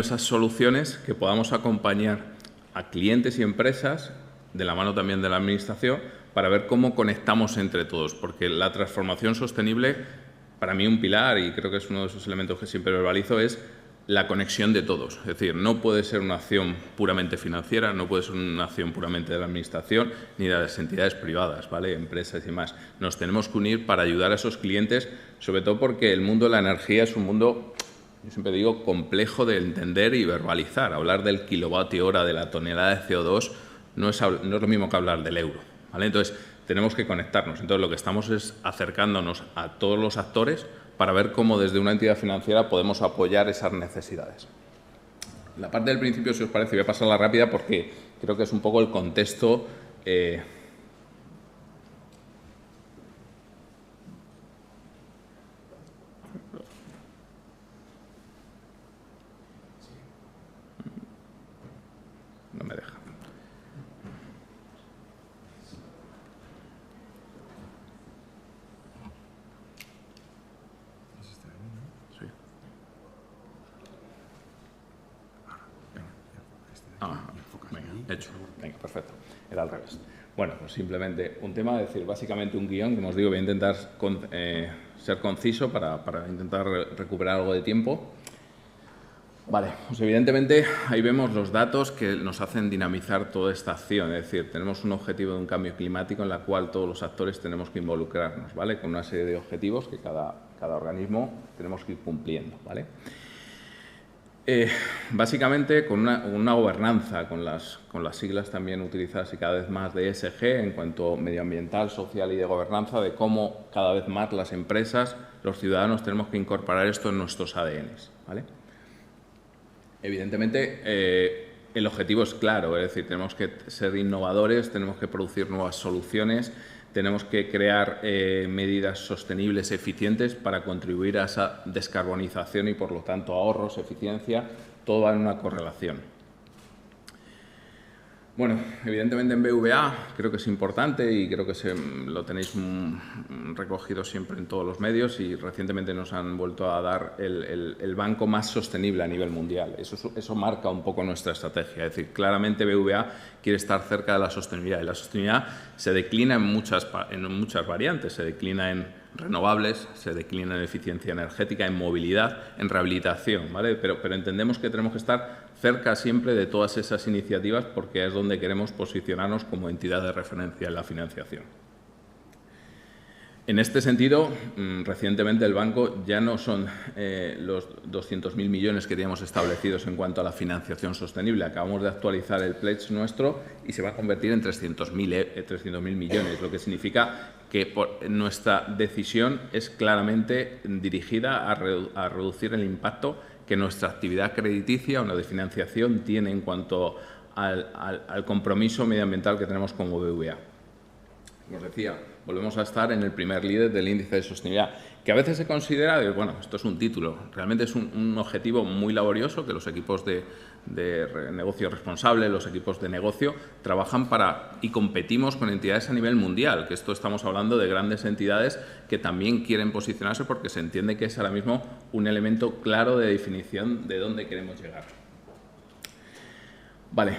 esas soluciones que podamos acompañar a clientes y empresas, de la mano también de la Administración, para ver cómo conectamos entre todos, porque la transformación sostenible, para mí un pilar, y creo que es uno de esos elementos que siempre verbalizo, es la conexión de todos. Es decir, no puede ser una acción puramente financiera, no puede ser una acción puramente de la Administración ni de las entidades privadas, ¿vale? Empresas y más. Nos tenemos que unir para ayudar a esos clientes, sobre todo porque el mundo de la energía es un mundo, yo siempre digo, complejo de entender y verbalizar. Hablar del kilovatio hora, de la tonelada de CO2, no es lo mismo que hablar del euro, ¿vale? Entonces, tenemos que conectarnos. Entonces, lo que estamos es acercándonos a todos los actores para ver cómo desde una entidad financiera podemos apoyar esas necesidades. La parte del principio, si os parece, voy a pasarla rápida porque creo que es un poco el contexto. No me deja. Sí. Venga, hecho. Venga, perfecto. Era al revés. Bueno, pues simplemente un tema, es decir, básicamente un guión, como os digo, voy a intentar ser conciso para intentar recuperar algo de tiempo. Vale, pues evidentemente ahí vemos los datos que nos hacen dinamizar toda esta acción. Es decir, tenemos un objetivo de un cambio climático en la cual todos los actores tenemos que involucrarnos, ¿vale? Con una serie de objetivos que cada organismo tenemos que ir cumpliendo, ¿vale? Básicamente con una gobernanza, con las siglas también utilizadas y cada vez más de ESG en cuanto medioambiental, social y de gobernanza, de cómo cada vez más las empresas, los ciudadanos tenemos que incorporar esto en nuestros ADNs, ¿vale? Evidentemente, el objetivo es claro, es decir, tenemos que ser innovadores, tenemos que producir nuevas soluciones, tenemos que crear medidas sostenibles, eficientes para contribuir a esa descarbonización y, por lo tanto, ahorros, eficiencia, todo va en una correlación. Bueno, evidentemente en BVA creo que es importante y creo que lo tenéis recogido siempre en todos los medios y recientemente nos han vuelto a dar el banco más sostenible a nivel mundial. Eso marca un poco nuestra estrategia. Es decir, claramente BVA quiere estar cerca de la sostenibilidad y la sostenibilidad se declina en muchas variantes. Se declina en renovables, se declina en eficiencia energética, en movilidad, en rehabilitación, ¿vale? Pero entendemos que tenemos que estar cerca siempre de todas esas iniciativas porque es donde queremos posicionarnos como entidad de referencia en la financiación. En este sentido, recientemente el banco ya no son los 200.000 millones que teníamos establecidos en cuanto a la financiación sostenible. Acabamos de actualizar el pledge nuestro y se va a convertir en 300.000 millones, lo que significa que nuestra decisión es claramente dirigida a reducir el impacto que nuestra actividad crediticia o la de financiación tiene en cuanto al compromiso medioambiental que tenemos como BVA. Como os decía, volvemos a estar en el primer líder del índice de sostenibilidad, que a veces se considera, bueno, esto es un título, realmente es un objetivo muy laborioso que los equipos de negocio responsable, los equipos de negocio, trabajan y competimos con entidades a nivel mundial, que esto estamos hablando de grandes entidades que también quieren posicionarse porque se entiende que es ahora mismo un elemento claro de definición de dónde queremos llegar. Vale,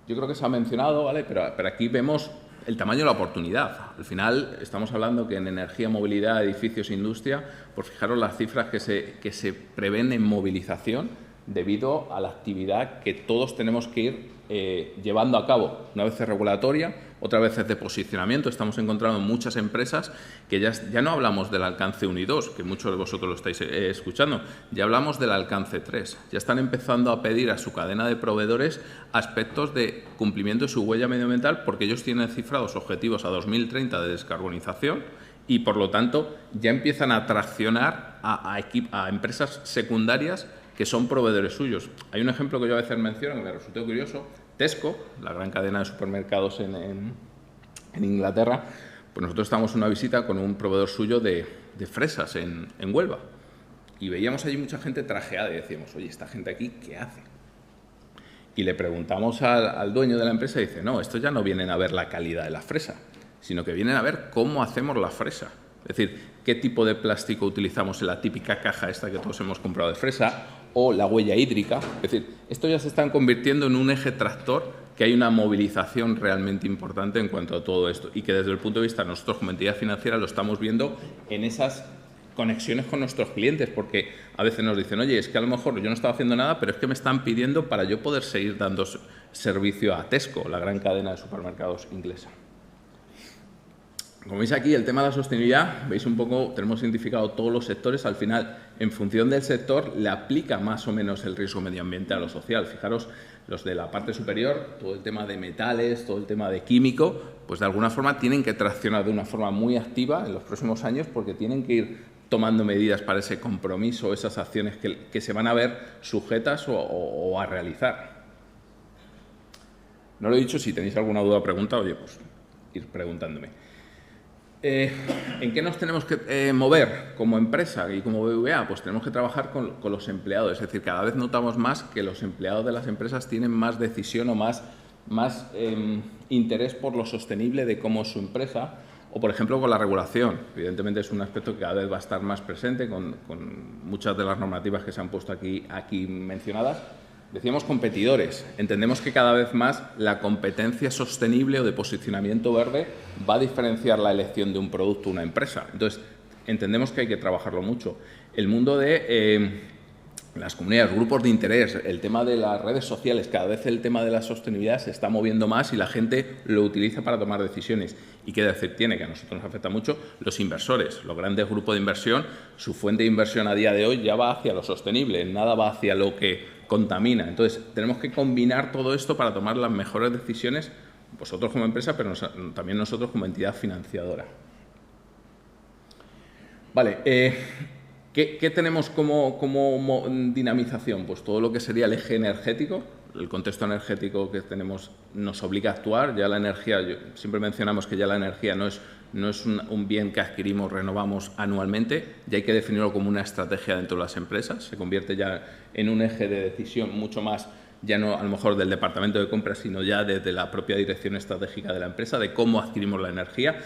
yo creo que se ha mencionado, ¿vale? Pero aquí vemos el tamaño de la oportunidad. Al final estamos hablando que en energía, movilidad, edificios e industria, pues fijaros las cifras que se prevén en movilización debido a la actividad que todos tenemos que ir llevando a cabo. Una vez es regulatoria, otra vez es de posicionamiento. Estamos encontrando muchas empresas que ya no hablamos del alcance 1 y 2, que muchos de vosotros lo estáis escuchando, ya hablamos del alcance 3. Ya están empezando a pedir a su cadena de proveedores aspectos de cumplimiento de su huella medioambiental porque ellos tienen cifrados objetivos a 2030 de descarbonización y, por lo tanto, ya empiezan a traccionar a empresas secundarias que son proveedores suyos. Hay un ejemplo que yo a veces menciono que me resultó curioso. Tesco, la gran cadena de supermercados en Inglaterra, pues nosotros estábamos en una visita con un proveedor suyo de fresas en Huelva y veíamos allí mucha gente trajeada y decíamos, oye, ¿esta gente aquí qué hace? Y le preguntamos al dueño de la empresa y dice, no, estos ya no vienen a ver la calidad de la fresa, sino que vienen a ver cómo hacemos la fresa. Es decir, qué tipo de plástico utilizamos en la típica caja esta que todos hemos comprado de fresa o la huella hídrica. Es decir, esto ya se están convirtiendo en un eje tractor, que hay una movilización realmente importante en cuanto a todo esto y que desde el punto de vista de nosotros como entidad financiera lo estamos viendo en esas conexiones con nuestros clientes, porque a veces nos dicen, oye, es que a lo mejor yo no estaba haciendo nada, pero es que me están pidiendo para yo poder seguir dando servicio a Tesco, la gran cadena de supermercados inglesa. Como veis aquí, el tema de la sostenibilidad, veis un poco, tenemos identificado todos los sectores, al final, en función del sector, le aplica más o menos el riesgo medioambiental a lo social. Fijaros, los de la parte superior, todo el tema de metales, todo el tema de químico, pues de alguna forma tienen que traccionar de una forma muy activa en los próximos años porque tienen que ir tomando medidas para ese compromiso, esas acciones que se van a ver sujetas o a realizar. No lo he dicho, si tenéis alguna duda o pregunta, oye, pues ir preguntándome. ¿En qué nos tenemos que mover como empresa y como BBVA? Pues tenemos que trabajar con los empleados. Es decir, cada vez notamos más que los empleados de las empresas tienen más decisión o más interés por lo sostenible de cómo es su empresa. O, por ejemplo, con la regulación. Evidentemente es un aspecto que cada vez va a estar más presente con muchas de las normativas que se han puesto aquí mencionadas. Decíamos competidores. Entendemos que cada vez más la competencia sostenible o de posicionamiento verde va a diferenciar la elección de un producto o una empresa. Entonces, entendemos que hay que trabajarlo mucho. El mundo de las comunidades, grupos de interés, el tema de las redes sociales, cada vez el tema de la sostenibilidad se está moviendo más y la gente lo utiliza para tomar decisiones. Y qué decir tiene, que a nosotros nos afecta mucho, los inversores, los grandes grupos de inversión, su fuente de inversión a día de hoy ya va hacia lo sostenible, nada va hacia lo que contamina. Entonces, tenemos que combinar todo esto para tomar las mejores decisiones, vosotros como empresa, pero también nosotros como entidad financiadora. Vale, ¿qué tenemos como dinamización? Pues todo lo que sería el eje energético. El contexto energético que tenemos nos obliga a actuar. Ya la energía, siempre mencionamos que ya la energía no es un bien que adquirimos, renovamos anualmente, ya hay que definirlo como una estrategia dentro de las empresas, se convierte ya en un eje de decisión mucho más, ya no a lo mejor del departamento de compras, sino ya desde la propia dirección estratégica de la empresa, de cómo adquirimos la energía.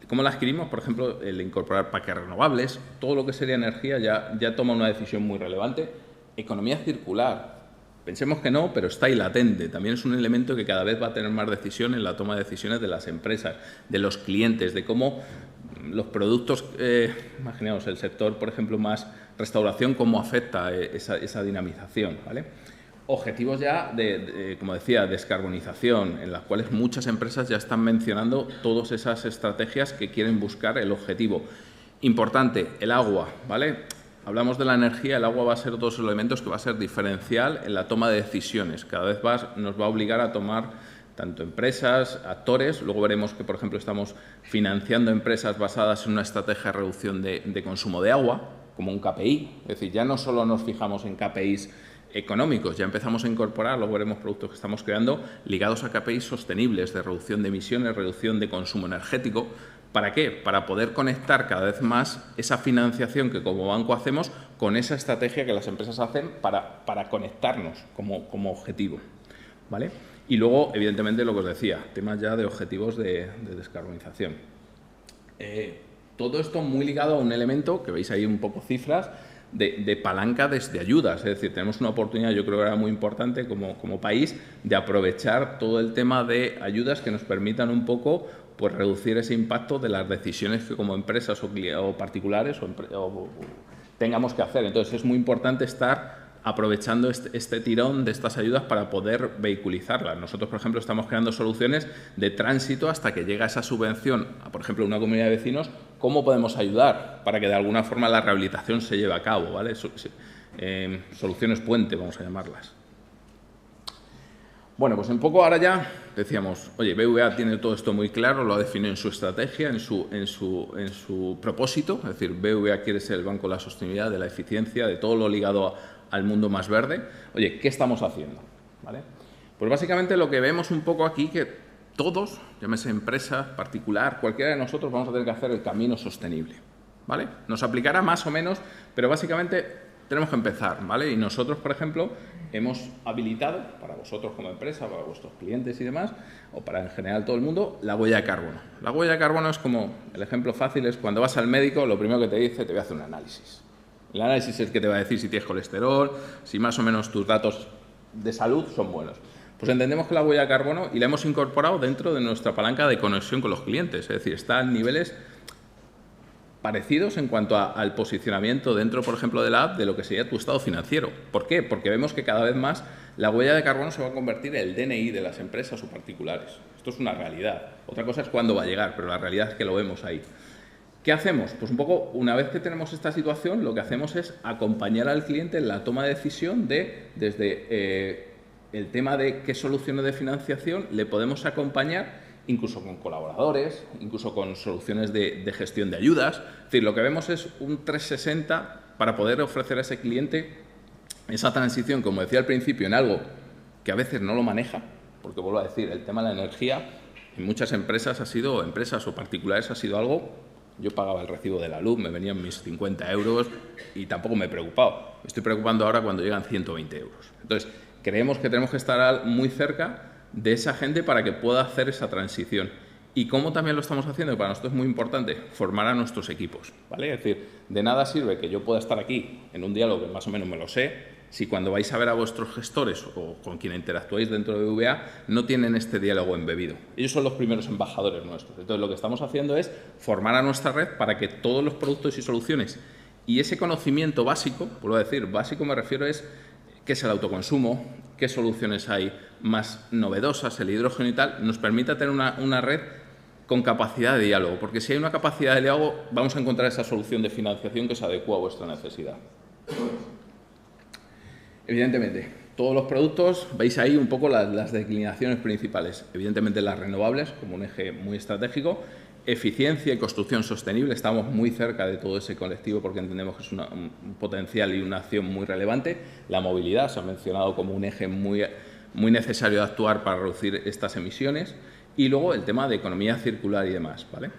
¿Cómo la adquirimos? Por ejemplo, el incorporar paquetes renovables, todo lo que sería energía ya toma una decisión muy relevante. Economía circular. Pensemos que no, pero está ahí latente. También es un elemento que cada vez va a tener más decisión en la toma de decisiones de las empresas, de los clientes, de cómo los productos, imaginaos el sector, por ejemplo, más restauración, cómo afecta esa dinamización, ¿vale? Objetivos ya como decía, descarbonización, en las cuales muchas empresas ya están mencionando todas esas estrategias que quieren buscar el objetivo. Importante, el agua, ¿vale? Hablamos de la energía, el agua va a ser otro de los elementos que va a ser diferencial en la toma de decisiones. Cada vez nos va a obligar a tomar tanto empresas, actores, luego veremos que, por ejemplo, estamos financiando empresas basadas en una estrategia de reducción de consumo de agua, como un KPI. Es decir, ya no solo nos fijamos en KPIs económicos, ya empezamos a incorporar, luego veremos productos que estamos creando ligados a KPIs sostenibles de reducción de emisiones, reducción de consumo energético. ¿Para qué? Para poder conectar cada vez más esa financiación que como banco hacemos con esa estrategia que las empresas hacen para conectarnos como objetivo, ¿vale? Y luego, evidentemente, lo que os decía, temas ya de objetivos de descarbonización. Todo esto muy ligado a un elemento que veis ahí un poco cifras, de palanca de ayudas. Es decir, tenemos una oportunidad, yo creo que era muy importante como país, de aprovechar todo el tema de ayudas que nos permitan un poco pues reducir ese impacto de las decisiones que como empresas o particulares tengamos que hacer. Entonces, es muy importante estar aprovechando este tirón de estas ayudas para poder vehiculizarlas. Nosotros, por ejemplo, estamos creando soluciones de tránsito hasta que llega esa subvención a, por ejemplo, una comunidad de vecinos. ¿Cómo podemos ayudar para que de alguna forma la rehabilitación se lleve a cabo, ¿vale? Soluciones puente, vamos a llamarlas. Bueno, pues un poco ahora ya decíamos, oye, BBVA tiene todo esto muy claro, lo ha definido en su estrategia, en su propósito, es decir, BBVA quiere ser el banco de la sostenibilidad, de la eficiencia, de todo lo ligado al mundo más verde. Oye, ¿qué estamos haciendo? ¿Vale? Pues básicamente lo que vemos un poco aquí, que todos, llámese empresa, particular, cualquiera de nosotros vamos a tener que hacer el camino sostenible, ¿vale? Nos aplicará más o menos, pero básicamente tenemos que empezar, ¿vale? Y nosotros, por ejemplo, hemos habilitado para vosotros como empresa, para vuestros clientes y demás, o para en general todo el mundo, la huella de carbono. La huella de carbono es como, el ejemplo fácil es cuando vas al médico, lo primero que te dice, te voy a hacer un análisis. El análisis es el que te va a decir si tienes colesterol, si más o menos tus datos de salud son buenos. Pues entendemos que la huella de carbono y la hemos incorporado dentro de nuestra palanca de conexión con los clientes. Es decir, está en niveles parecidos en cuanto al posicionamiento dentro, por ejemplo, de la app de lo que sería tu estado financiero. ¿Por qué? Porque vemos que cada vez más la huella de carbono se va a convertir en el DNI de las empresas o particulares. Esto es una realidad. Otra cosa es cuándo va a llegar, pero la realidad es que lo vemos ahí. ¿Qué hacemos? Pues un poco, una vez que tenemos esta situación, lo que hacemos es acompañar al cliente en la toma de decisión desde el tema de qué soluciones de financiación le podemos acompañar, incluso con colaboradores, incluso con soluciones de gestión de ayudas. Es decir, lo que vemos es un 360 para poder ofrecer a ese cliente esa transición, como decía al principio, en algo que a veces no lo maneja, porque vuelvo a decir, el tema de la energía en muchas empresas empresas o particulares ha sido algo. Yo pagaba el recibo de la luz, me venían mis 50 euros y tampoco me he preocupado. Me estoy preocupando ahora cuando llegan 120 euros. Entonces, creemos que tenemos que estar muy cerca de esa gente para que pueda hacer esa transición. Y cómo también lo estamos haciendo, para nosotros es muy importante, formar a nuestros equipos, ¿vale? Es decir, de nada sirve que yo pueda estar aquí en un diálogo que más o menos me lo sé, si cuando vais a ver a vuestros gestores o con quien interactuáis dentro de BVA no tienen este diálogo embebido. Ellos son los primeros embajadores nuestros. Entonces, lo que estamos haciendo es formar a nuestra red para que todos los productos y soluciones y ese conocimiento básico, vuelvo a decir, básico me refiero es qué es el autoconsumo, qué soluciones hay más novedosas, el hidrógeno y tal, nos permita tener una red con capacidad de diálogo, porque si hay una capacidad de diálogo vamos a encontrar esa solución de financiación que se adecua a vuestra necesidad. Evidentemente, todos los productos, veis ahí un poco las declinaciones principales. Evidentemente las renovables como un eje muy estratégico, eficiencia y construcción sostenible, estamos muy cerca de todo ese colectivo porque entendemos que es un potencial y una acción muy relevante. La movilidad se ha mencionado como un eje muy necesario de actuar para reducir estas emisiones y luego el tema de economía circular y demás, ¿vale?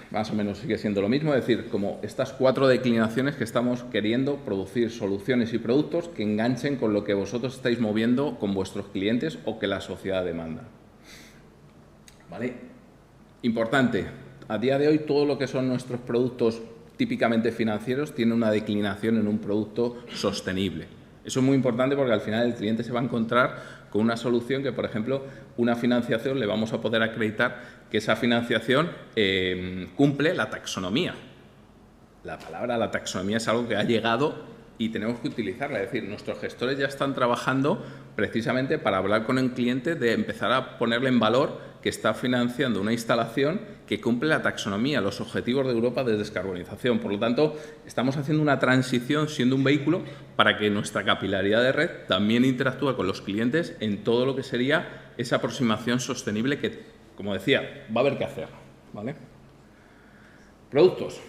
Más o menos sigue siendo lo mismo, es decir, como estas 4 declinaciones que estamos queriendo producir soluciones y productos que enganchen con lo que vosotros estáis moviendo con vuestros clientes o que la sociedad demanda. ¿Vale? Importante, a día de hoy todo lo que son nuestros productos típicamente financieros tiene una declinación en un producto sostenible. Eso es muy importante porque al final el cliente se va a encontrar con una solución que, por ejemplo, una financiación le vamos a poder acreditar que esa financiación cumple la taxonomía. La palabra, la taxonomía, es algo que ha llegado y tenemos que utilizarla. Es decir, nuestros gestores ya están trabajando precisamente para hablar con el cliente de empezar a ponerle en valor que está financiando una instalación que cumple la taxonomía, los objetivos de Europa de descarbonización. Por lo tanto, estamos haciendo una transición siendo un vehículo para que nuestra capilaridad de red también interactúe con los clientes en todo lo que sería esa aproximación sostenible que, como decía, va a haber que hacer, ¿vale? Productos.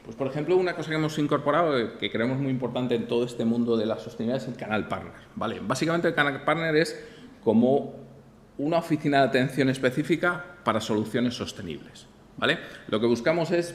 Pues, por ejemplo, una cosa que hemos incorporado que creemos muy importante en todo este mundo de la sostenibilidad es el canal partner, ¿vale? Básicamente el canal partner es como una oficina de atención específica para soluciones sostenibles, ¿vale? Lo que buscamos es,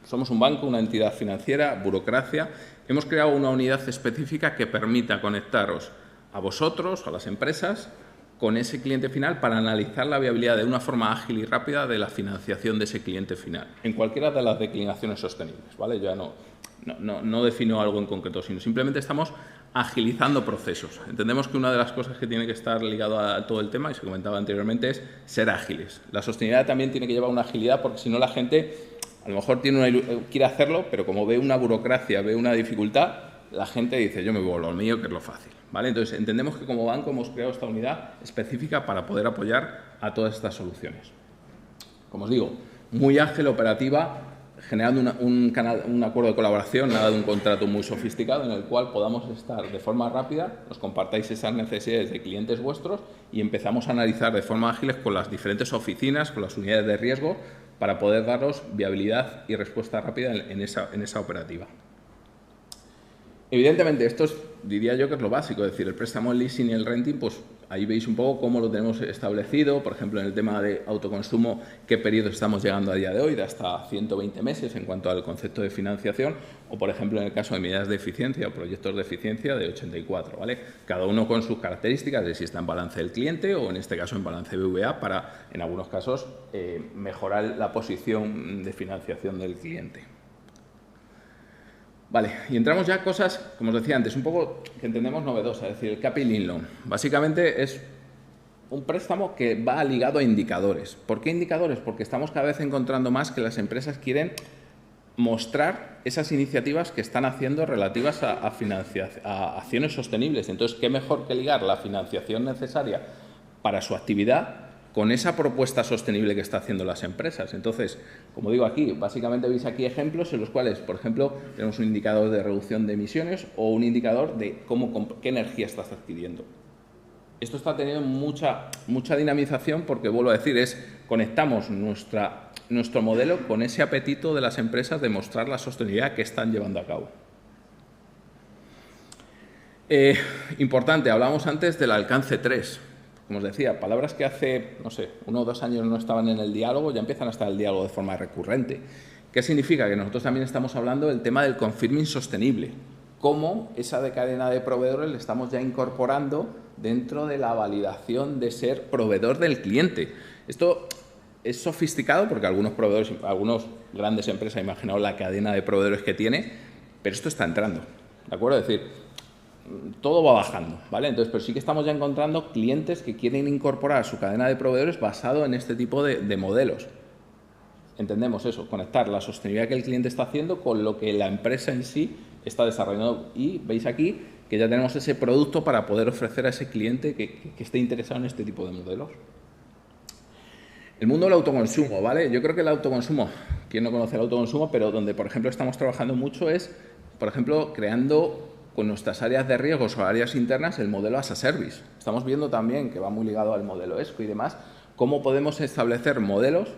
somos un banco, una entidad financiera, burocracia, hemos creado una unidad específica que permita conectaros a vosotros, a las empresas, con ese cliente final para analizar la viabilidad de una forma ágil y rápida de la financiación de ese cliente final, en cualquiera de las declinaciones sostenibles, ¿vale? Ya no defino algo en concreto, sino simplemente estamos agilizando procesos. Entendemos que una de las cosas que tiene que estar ligado a todo el tema, y se comentaba anteriormente, es ser ágiles. La sostenibilidad también tiene que llevar una agilidad porque si no la gente a lo mejor quiere hacerlo, pero como ve una burocracia, ve una dificultad, la gente dice yo me voy a lo mío, que es lo fácil, ¿vale? Entonces entendemos que como banco hemos creado esta unidad específica para poder apoyar a todas estas soluciones. Como os digo, muy ágil, operativa, generando un acuerdo de colaboración, nada de un contrato muy sofisticado en el cual podamos estar de forma rápida, nos compartáis esas necesidades de clientes vuestros y empezamos a analizar de forma ágil con las diferentes oficinas, con las unidades de riesgo, para poder daros viabilidad y respuesta rápida en esa operativa. Evidentemente, esto diría yo que es lo básico, es decir, el préstamo, el leasing y el renting, pues ahí veis un poco cómo lo tenemos establecido, por ejemplo, en el tema de autoconsumo, qué periodos estamos llegando a día de hoy, de hasta 120 meses en cuanto al concepto de financiación, o por ejemplo, en el caso de medidas de eficiencia o proyectos de eficiencia de 84, ¿vale? Cada uno con sus características de si está en balance del cliente o en este caso en balance BVA para, en algunos casos, mejorar la posición de financiación del cliente. Vale, y entramos ya a cosas, como os decía antes, un poco que entendemos novedosas, es decir, el Capital Loan. Básicamente es un préstamo que va ligado a indicadores. ¿Por qué indicadores? Porque estamos cada vez encontrando más que las empresas quieren mostrar esas iniciativas que están haciendo relativas a acciones sostenibles. Entonces, ¿qué mejor que ligar la financiación necesaria para su actividad con esa propuesta sostenible que está haciendo las empresas? Entonces, como digo aquí, básicamente veis aquí ejemplos en los cuales, por ejemplo, tenemos un indicador de reducción de emisiones o un indicador de qué energía estás adquiriendo. Esto está teniendo mucha dinamización porque, vuelvo a decir, conectamos nuestro modelo con ese apetito de las empresas de mostrar la sostenibilidad que están llevando a cabo. Importante, hablábamos antes del alcance 3. Como os decía, palabras que hace, no sé, 1 o 2 años no estaban en el diálogo, ya empiezan a estar en el diálogo de forma recurrente. ¿Qué significa? Que nosotros también estamos hablando del tema del confirming sostenible. Cómo esa cadena de proveedores le estamos ya incorporando dentro de la validación de ser proveedor del cliente. Esto es sofisticado porque algunos proveedores, algunas grandes empresas, imaginaos la cadena de proveedores que tiene, pero esto está entrando, ¿de acuerdo? Es decir, todo va bajando, ¿vale? Entonces, pero sí que estamos ya encontrando clientes que quieren incorporar su cadena de proveedores basado en este tipo de modelos. Entendemos eso, conectar la sostenibilidad que el cliente está haciendo con lo que la empresa en sí está desarrollando. Y veis aquí que ya tenemos ese producto para poder ofrecer a ese cliente que esté interesado en este tipo de modelos. El mundo del autoconsumo, ¿vale? Yo creo que el autoconsumo, quien no conoce el autoconsumo, pero donde, por ejemplo, estamos trabajando mucho es, por ejemplo, creando con nuestras áreas de riesgos o áreas internas el modelo as a service. Estamos viendo también, que va muy ligado al modelo ESCO y demás, cómo podemos establecer modelos.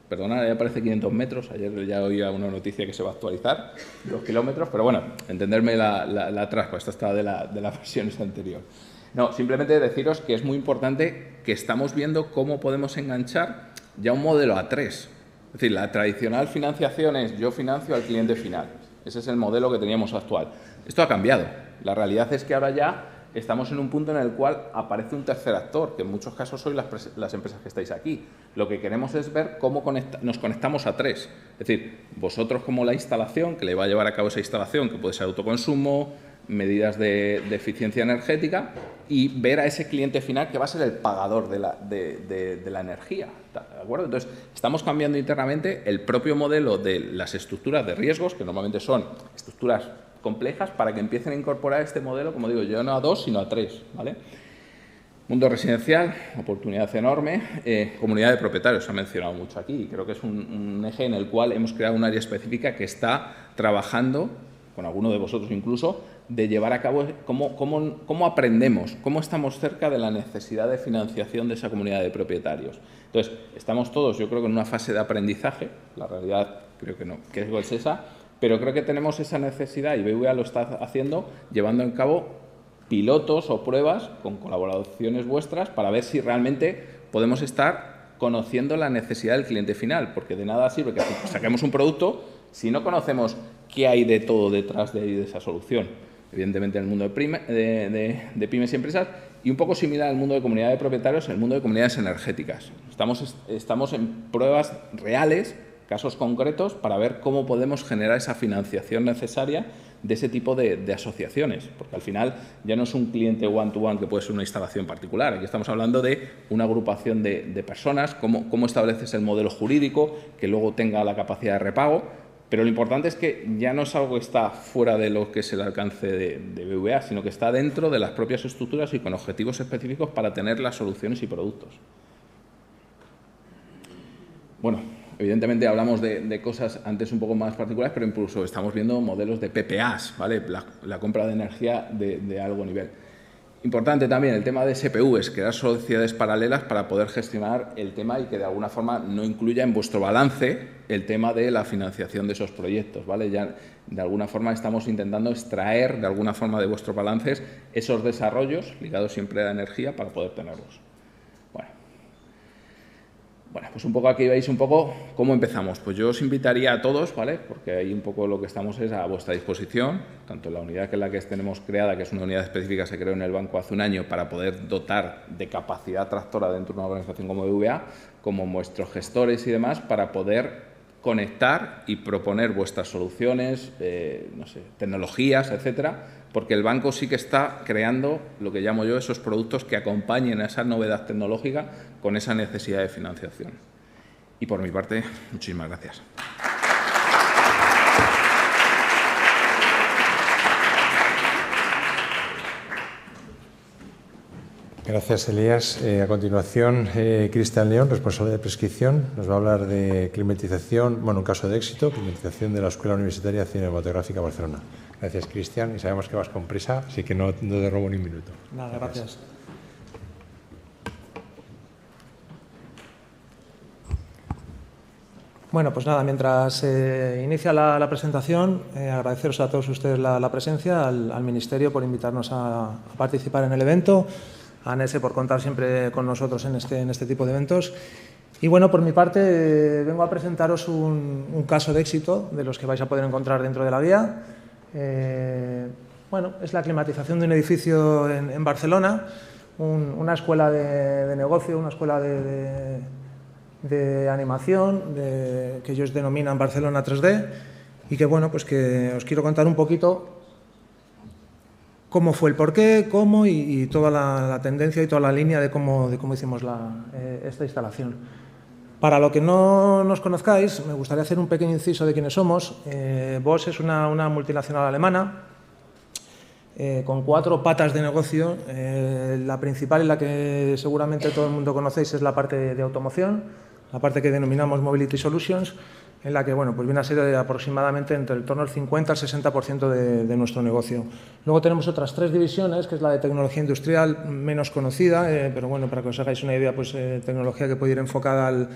Perdona, ya parece 500 metros, ayer ya oía una noticia que se va a actualizar, 2 kilómetros, pero bueno, entenderme la traspa, esta está de la versión anterior. No, simplemente deciros que es muy importante que estamos viendo cómo podemos enganchar ya un modelo A3. Es decir, la tradicional financiación es yo financio al cliente final. Ese es el modelo que teníamos actual. Esto ha cambiado. La realidad es que ahora ya estamos en un punto en el cual aparece un tercer actor, que en muchos casos sois las empresas que estáis aquí. Lo que queremos es ver cómo nos conectamos a 3. Es decir, vosotros como la instalación, que le va a llevar a cabo esa instalación, que puede ser autoconsumo, medidas de eficiencia energética, y ver a ese cliente final que va a ser el pagador de la energía. ¿De acuerdo? Entonces, estamos cambiando internamente el propio modelo de las estructuras de riesgos, que normalmente son estructuras complejas, para que empiecen a incorporar este modelo, como digo, ya no a 2, sino a 3, ¿vale? Mundo residencial, oportunidad enorme. Comunidad de propietarios, se ha mencionado mucho aquí. Creo que es un eje en el cual hemos creado un área específica que está trabajando, con alguno de vosotros incluso, de llevar a cabo cómo aprendemos, cómo estamos cerca de la necesidad de financiación de esa comunidad de propietarios. Entonces, estamos todos, yo creo que en una fase de aprendizaje, la realidad creo que no, que es esa, pero creo que tenemos esa necesidad y BVA lo está haciendo, llevando a cabo pilotos o pruebas con colaboraciones vuestras para ver si realmente podemos estar conociendo la necesidad del cliente final, porque de nada sirve que saquemos un producto si no conocemos qué hay de todo detrás de esa solución. Evidentemente en el mundo de pymes y empresas, y un poco similar al mundo de comunidad de propietarios, en el mundo de comunidades energéticas. Estamos en pruebas reales, casos concretos, para ver cómo podemos generar esa financiación necesaria de ese tipo de asociaciones, porque al final ya no es un cliente one-to-one que puede ser una instalación particular, aquí estamos hablando de una agrupación de personas, cómo estableces el modelo jurídico, que luego tenga la capacidad de repago, pero lo importante es que ya no es algo que está fuera de lo que es el alcance de BVA, sino que está dentro de las propias estructuras y con objetivos específicos para tener las soluciones y productos. Bueno, evidentemente hablamos de cosas antes un poco más particulares, pero incluso estamos viendo modelos de PPAs, ¿vale? La compra de energía de alto nivel. Importante también el tema de SPVs, crear sociedades paralelas para poder gestionar el tema y que de alguna forma no incluya en vuestro balance el tema de la financiación de esos proyectos, ¿vale? Ya de alguna forma estamos intentando extraer de alguna forma de vuestros balances esos desarrollos ligados siempre a la energía para poder tenerlos. Bueno, pues un poco aquí veis un poco cómo empezamos. Pues yo os invitaría a todos, ¿vale? Porque ahí un poco lo que estamos es a vuestra disposición, tanto la unidad que es la que tenemos creada, que es una unidad específica, se creó en el banco hace un año para poder dotar de capacidad tractora dentro de una organización como BVA, como vuestros gestores y demás, para poder conectar y proponer vuestras soluciones, no sé, tecnologías, etcétera, porque el banco sí que está creando lo que llamo yo esos productos que acompañen a esa novedad tecnológica con esa necesidad de financiación. Y por mi parte, muchísimas gracias. Gracias, Elías. A continuación, Cristian León, responsable de prescripción, nos va a hablar de climatización, bueno, un caso de éxito, climatización de la Escuela Universitaria Cinematográfica Barcelona. Gracias, Cristian, y sabemos que vas con prisa, así que no te robo ni un minuto. Nada, gracias. Bueno, pues nada, mientras inicia la presentación, agradeceros a todos ustedes la presencia, al Ministerio por invitarnos a participar en el evento, a ANESE por contar siempre con nosotros en este tipo de eventos. Y bueno, por mi parte, vengo a presentaros un caso de éxito de los que vais a poder encontrar dentro de la guía. Bueno, es la climatización de un edificio en Barcelona, una escuela de negocio, una escuela de animación que ellos denominan Barcelona 3D y que, bueno, pues que os quiero contar un poquito cómo fue el porqué, cómo y toda la tendencia y toda la línea de cómo hicimos esta instalación. Para lo que no nos conozcáis, me gustaría hacer un pequeño inciso de quiénes somos. Bosch es una multinacional alemana con 4 patas de negocio. La principal y la que seguramente todo el mundo conocéis es la parte de automoción, la parte que denominamos Mobility Solutions, en la que bueno, pues viene a ser aproximadamente entre el torno al 50 al 60% de nuestro negocio. Luego tenemos otras 3 divisiones, que es la de tecnología industrial, menos conocida, pero bueno, para que os hagáis una idea, pues tecnología que puede ir enfocada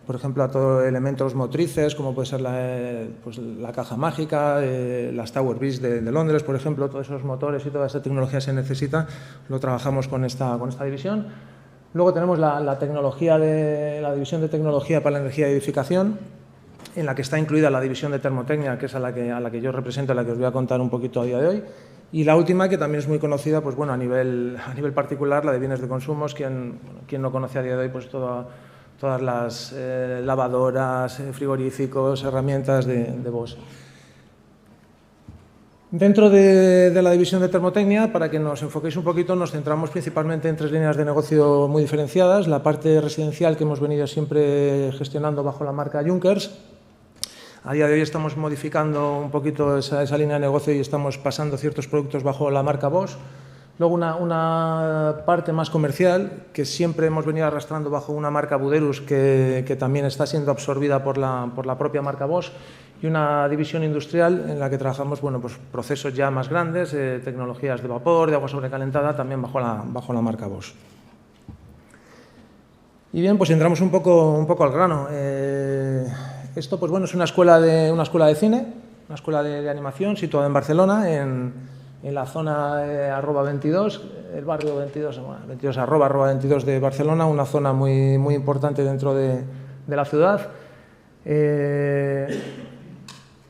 por ejemplo, a todos elementos motrices, como puede ser la caja mágica, las Tower Bees de Londres, por ejemplo, todos esos motores y toda esa tecnología se necesita, lo trabajamos con esta división. Luego tenemos la división de tecnología para la energía de edificación, en la que está incluida la división de termotecnia, que es a la que yo represento, a la que os voy a contar un poquito a día de hoy. Y la última, que también es muy conocida, pues bueno, a nivel particular, la de bienes de consumos, quien no conoce a día de hoy, pues todas las lavadoras, frigoríficos, herramientas de Bosch. Dentro de la división de termotecnia, para que nos enfoquéis un poquito, nos centramos principalmente en 3 líneas de negocio muy diferenciadas. La parte residencial, que hemos venido siempre gestionando bajo la marca Junkers. A día de hoy estamos modificando un poquito esa línea de negocio y estamos pasando ciertos productos bajo la marca Bosch. Luego una parte más comercial, que siempre hemos venido arrastrando bajo una marca Buderus, que también está siendo absorbida por la propia marca Bosch, y una división industrial en la que trabajamos, bueno, pues procesos ya más grandes, tecnologías de vapor, de agua sobrecalentada, también bajo la marca Bosch. Y bien, pues entramos un poco al grano. Esto, pues bueno, es una escuela de cine, una escuela de animación situada en Barcelona, en la zona @22, el barrio 22, bueno, 22 @22 de Barcelona, una zona muy importante dentro de la ciudad.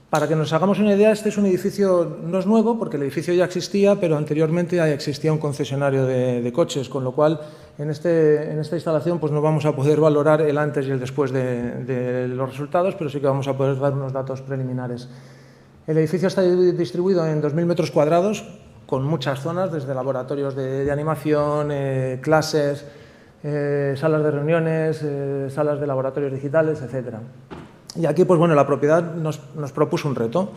Para que nos hagamos una idea, este es un edificio, no es nuevo, porque el edificio ya existía, pero anteriormente ya existía un concesionario de coches, con lo cual en esta instalación pues no vamos a poder valorar el antes y el después de los resultados, pero sí que vamos a poder dar unos datos preliminares. El edificio está distribuido en 2.000 metros cuadrados, con muchas zonas, desde laboratorios de animación, clases, salas de reuniones, salas de laboratorios digitales, etcétera. Y aquí, pues bueno, la propiedad nos propuso un reto.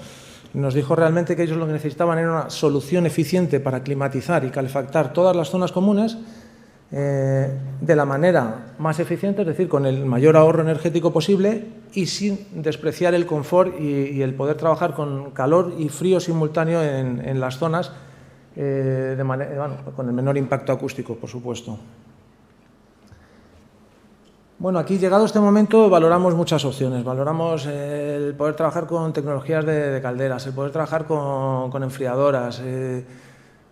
Nos dijo realmente que ellos lo que necesitaban era una solución eficiente para climatizar y calefactar todas las zonas comunes de la manera más eficiente, es decir, con el mayor ahorro energético posible y sin despreciar el confort y el poder trabajar con calor y frío simultáneo en las zonas con el menor impacto acústico, por supuesto. Bueno, aquí llegado este momento valoramos muchas opciones. Valoramos el poder trabajar con tecnologías de calderas, el poder trabajar con enfriadoras.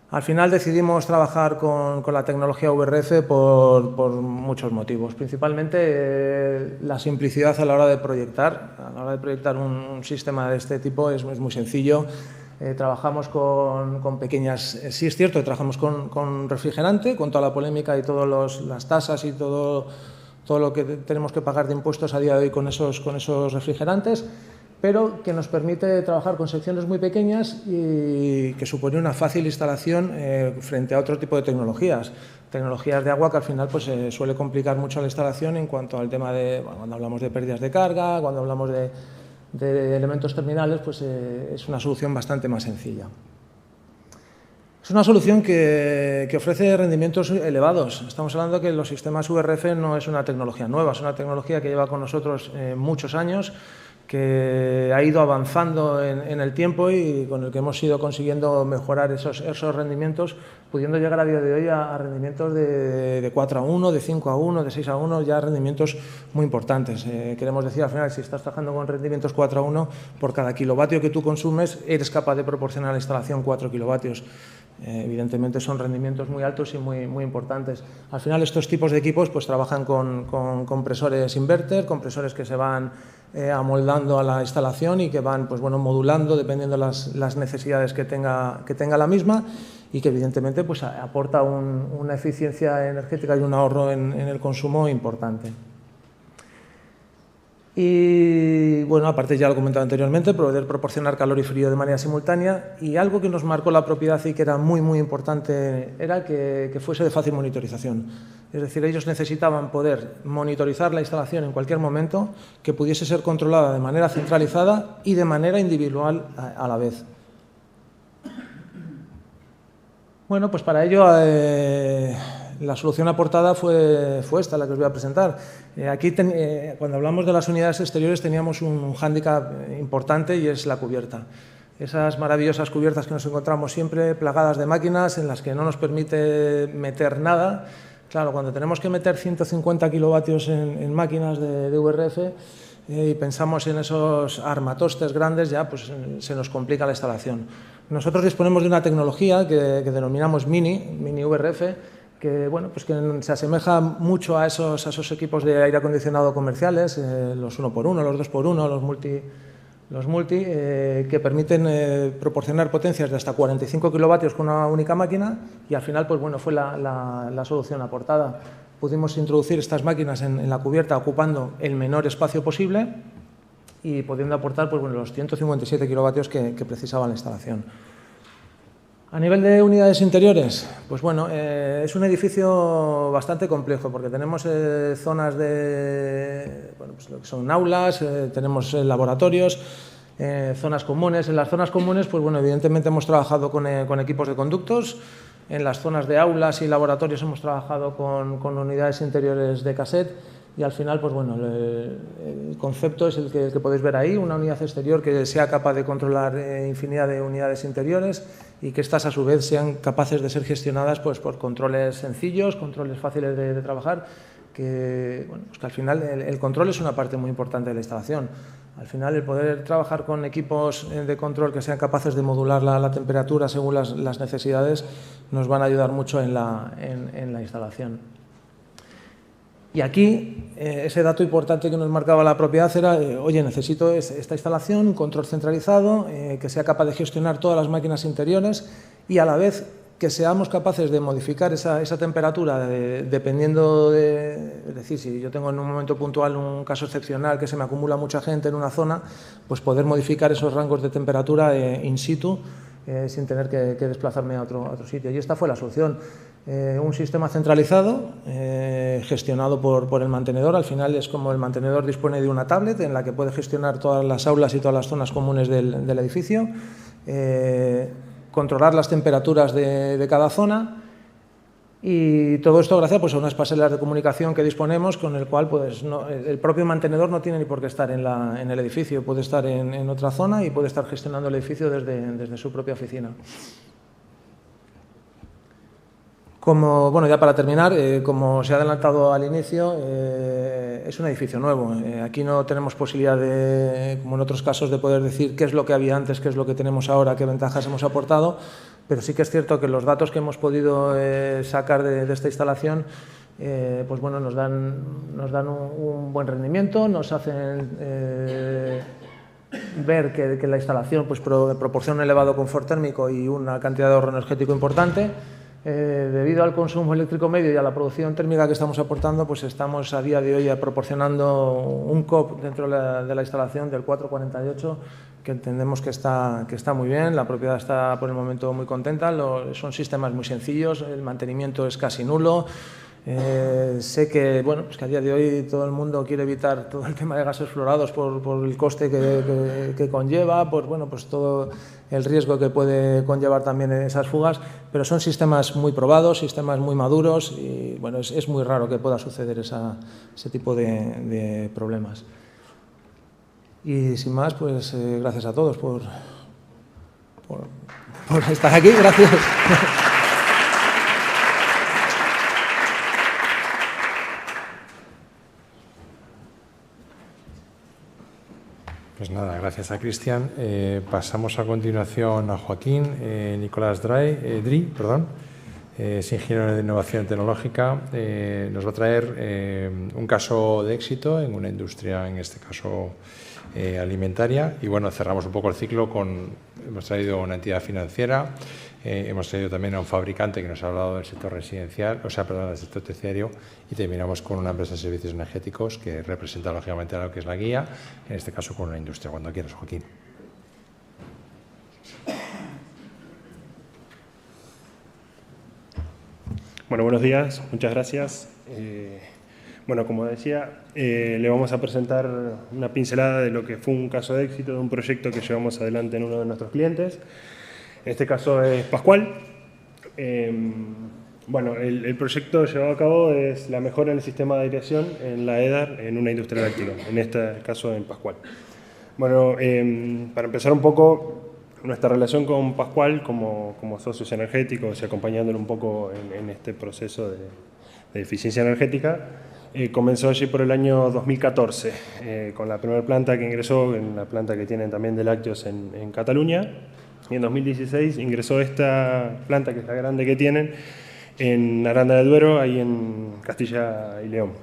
Al final decidimos trabajar con la tecnología VRF por muchos motivos. Principalmente la simplicidad a la hora de proyectar. A la hora de proyectar un sistema de este tipo es muy sencillo. Trabajamos con pequeñas... sí es cierto que trabajamos con refrigerante, con toda la polémica y todas las tasas y todo lo que tenemos que pagar de impuestos a día de hoy con esos refrigerantes, pero que nos permite trabajar con secciones muy pequeñas y que supone una fácil instalación frente a otro tipo de tecnologías. Tecnologías de agua que al final pues, suele complicar mucho la instalación en cuanto al tema de, cuando hablamos de pérdidas de carga, cuando hablamos de elementos terminales, pues es una solución bastante más sencilla. Es una solución que ofrece rendimientos elevados. Estamos hablando que los sistemas VRF no es una tecnología nueva, es una tecnología que lleva con nosotros muchos años, que ha ido avanzando en el tiempo y con el que hemos ido consiguiendo mejorar esos rendimientos, pudiendo llegar a día de hoy a rendimientos de 4:1, de 5:1, de 6:1, ya rendimientos muy importantes. Queremos decir, al final, si estás trabajando con rendimientos 4:1, por cada kilovatio que tú consumes, eres capaz de proporcionar a la instalación 4 kilovatios. Evidentemente son rendimientos muy altos y muy importantes. Al final estos tipos de equipos pues trabajan con compresores inverter, compresores que se van amoldando a la instalación y que van pues, modulando dependiendo de las necesidades que tenga la misma y que evidentemente pues, aporta una eficiencia energética y un ahorro en el consumo importante. Y bueno, aparte ya lo he comentado anteriormente, poder proporcionar calor y frío de manera simultánea, y algo que nos marcó la propiedad y que era muy importante era que fuese de fácil monitorización. Es decir, ellos necesitaban poder monitorizar la instalación en cualquier momento, que pudiese ser controlada de manera centralizada y de manera individual a la vez. Bueno, pues para ello la solución aportada fue esta, la que os voy a presentar. Aquí, cuando hablamos de las unidades exteriores, teníamos un hándicap importante y es la cubierta. Esas maravillosas cubiertas que nos encontramos siempre plagadas de máquinas en las que no nos permite meter nada. Claro, cuando tenemos que meter 150 kilovatios en máquinas de VRF y pensamos en esos armatostes grandes, ya pues, se nos complica la instalación. Nosotros disponemos de una tecnología que denominamos Mini VRF, que, bueno, pues que se asemeja mucho a esos equipos de aire acondicionado comerciales, los 1x1, los 2x1, los multi, que permiten proporcionar potencias de hasta 45 kilovatios con una única máquina, y al final pues, bueno, fue la solución aportada. Pudimos introducir estas máquinas en la cubierta ocupando el menor espacio posible y pudiendo aportar pues, bueno, los 157 kilovatios que precisaba la instalación. A nivel de unidades interiores, pues bueno, es un edificio bastante complejo porque tenemos zonas de, bueno, pues lo que son aulas, tenemos laboratorios, zonas comunes. En las zonas comunes, pues bueno, evidentemente hemos trabajado con equipos de conductos. En las zonas de aulas y laboratorios hemos trabajado con unidades interiores de cassette. Y al final, pues bueno, el concepto es el que podéis ver ahí, una unidad exterior que sea capaz de controlar infinidad de unidades interiores y que estas a su vez sean capaces de ser gestionadas pues, por controles sencillos, controles fáciles de trabajar, que, bueno, pues que al final el control es una parte muy importante de la instalación. Al final el poder trabajar con equipos de control que sean capaces de modular la temperatura según las necesidades nos van a ayudar mucho en la instalación. Y aquí, ese dato importante que nos marcaba la propiedad era, oye, necesito esta instalación, un control centralizado, que sea capaz de gestionar todas las máquinas interiores y a la vez que seamos capaces de modificar esa temperatura dependiendo de... Es decir, si yo tengo en un momento puntual un caso excepcional que se me acumula mucha gente en una zona, pues poder modificar esos rangos de temperatura in situ sin tener que desplazarme a otro sitio. Y esta fue la solución. Un sistema centralizado, gestionado por el mantenedor. Al final es como el mantenedor dispone de una tablet en la que puede gestionar todas las aulas y todas las zonas comunes del edificio, controlar las temperaturas de cada zona, y todo esto gracias pues, a unas pasarelas de comunicación que disponemos, con el cual pues, el propio mantenedor no tiene ni por qué estar en el edificio, puede estar en otra zona y puede estar gestionando el edificio desde su propia oficina. Bueno, ya para terminar, como se ha adelantado al inicio, es un edificio nuevo. Aquí no tenemos posibilidad de, como en otros casos, de poder decir qué es lo que había antes, qué es lo que tenemos ahora, qué ventajas hemos aportado, pero sí que es cierto que los datos que hemos podido sacar de esta instalación pues bueno, nos dan un buen rendimiento, nos hacen ver que la instalación pues, proporciona un elevado confort térmico y una cantidad de ahorro energético importante. Debido al consumo eléctrico medio y a la producción térmica que estamos aportando, pues estamos a día de hoy proporcionando un COP dentro de la instalación del 4,48, que entendemos que está muy bien. La propiedad está por el momento muy contenta. Son sistemas muy sencillos, el mantenimiento es casi nulo. Sé que, bueno, pues que a día de hoy todo el mundo quiere evitar todo el tema de gases fluorados por el coste que conlleva, pues todo el riesgo que puede conllevar también esas fugas, pero son sistemas muy probados, sistemas muy maduros y bueno, es muy raro que pueda suceder ese tipo de problemas. Y sin más, pues gracias a todos por estar aquí. Gracias. Pues nada, gracias a Cristian. Pasamos a continuación a Joaquín Nicolás Dri, es ingeniero de innovación tecnológica. Nos va a traer un caso de éxito en una industria, en este caso alimentaria. Y bueno, cerramos un poco el ciclo hemos traído una entidad financiera, hemos traído también a un fabricante que nos ha hablado del sector residencial, del sector terciario, y terminamos con una empresa de servicios energéticos que representa lógicamente a lo que es la guía, en este caso con una industria. Cuando quieras, Joaquín. Bueno, buenos días, muchas gracias. Bueno, como decía, le vamos a presentar una pincelada de lo que fue un caso de éxito de un proyecto que llevamos adelante en uno de nuestros clientes. En este caso es Pascual. Bueno, el proyecto llevado a cabo es la mejora en el sistema de aireación en la EDAR en una industria láctea, en este caso en Pascual. Bueno, para empezar un poco, nuestra relación con Pascual como socios energéticos y acompañándolo un poco en este proceso de eficiencia energética, comenzó allí por el año 2014, con la primera planta que ingresó, en la planta que tienen también de lácteos en Cataluña. Y en 2016 ingresó esta planta, que es la grande que tienen, en Aranda del Duero, ahí en Castilla y León.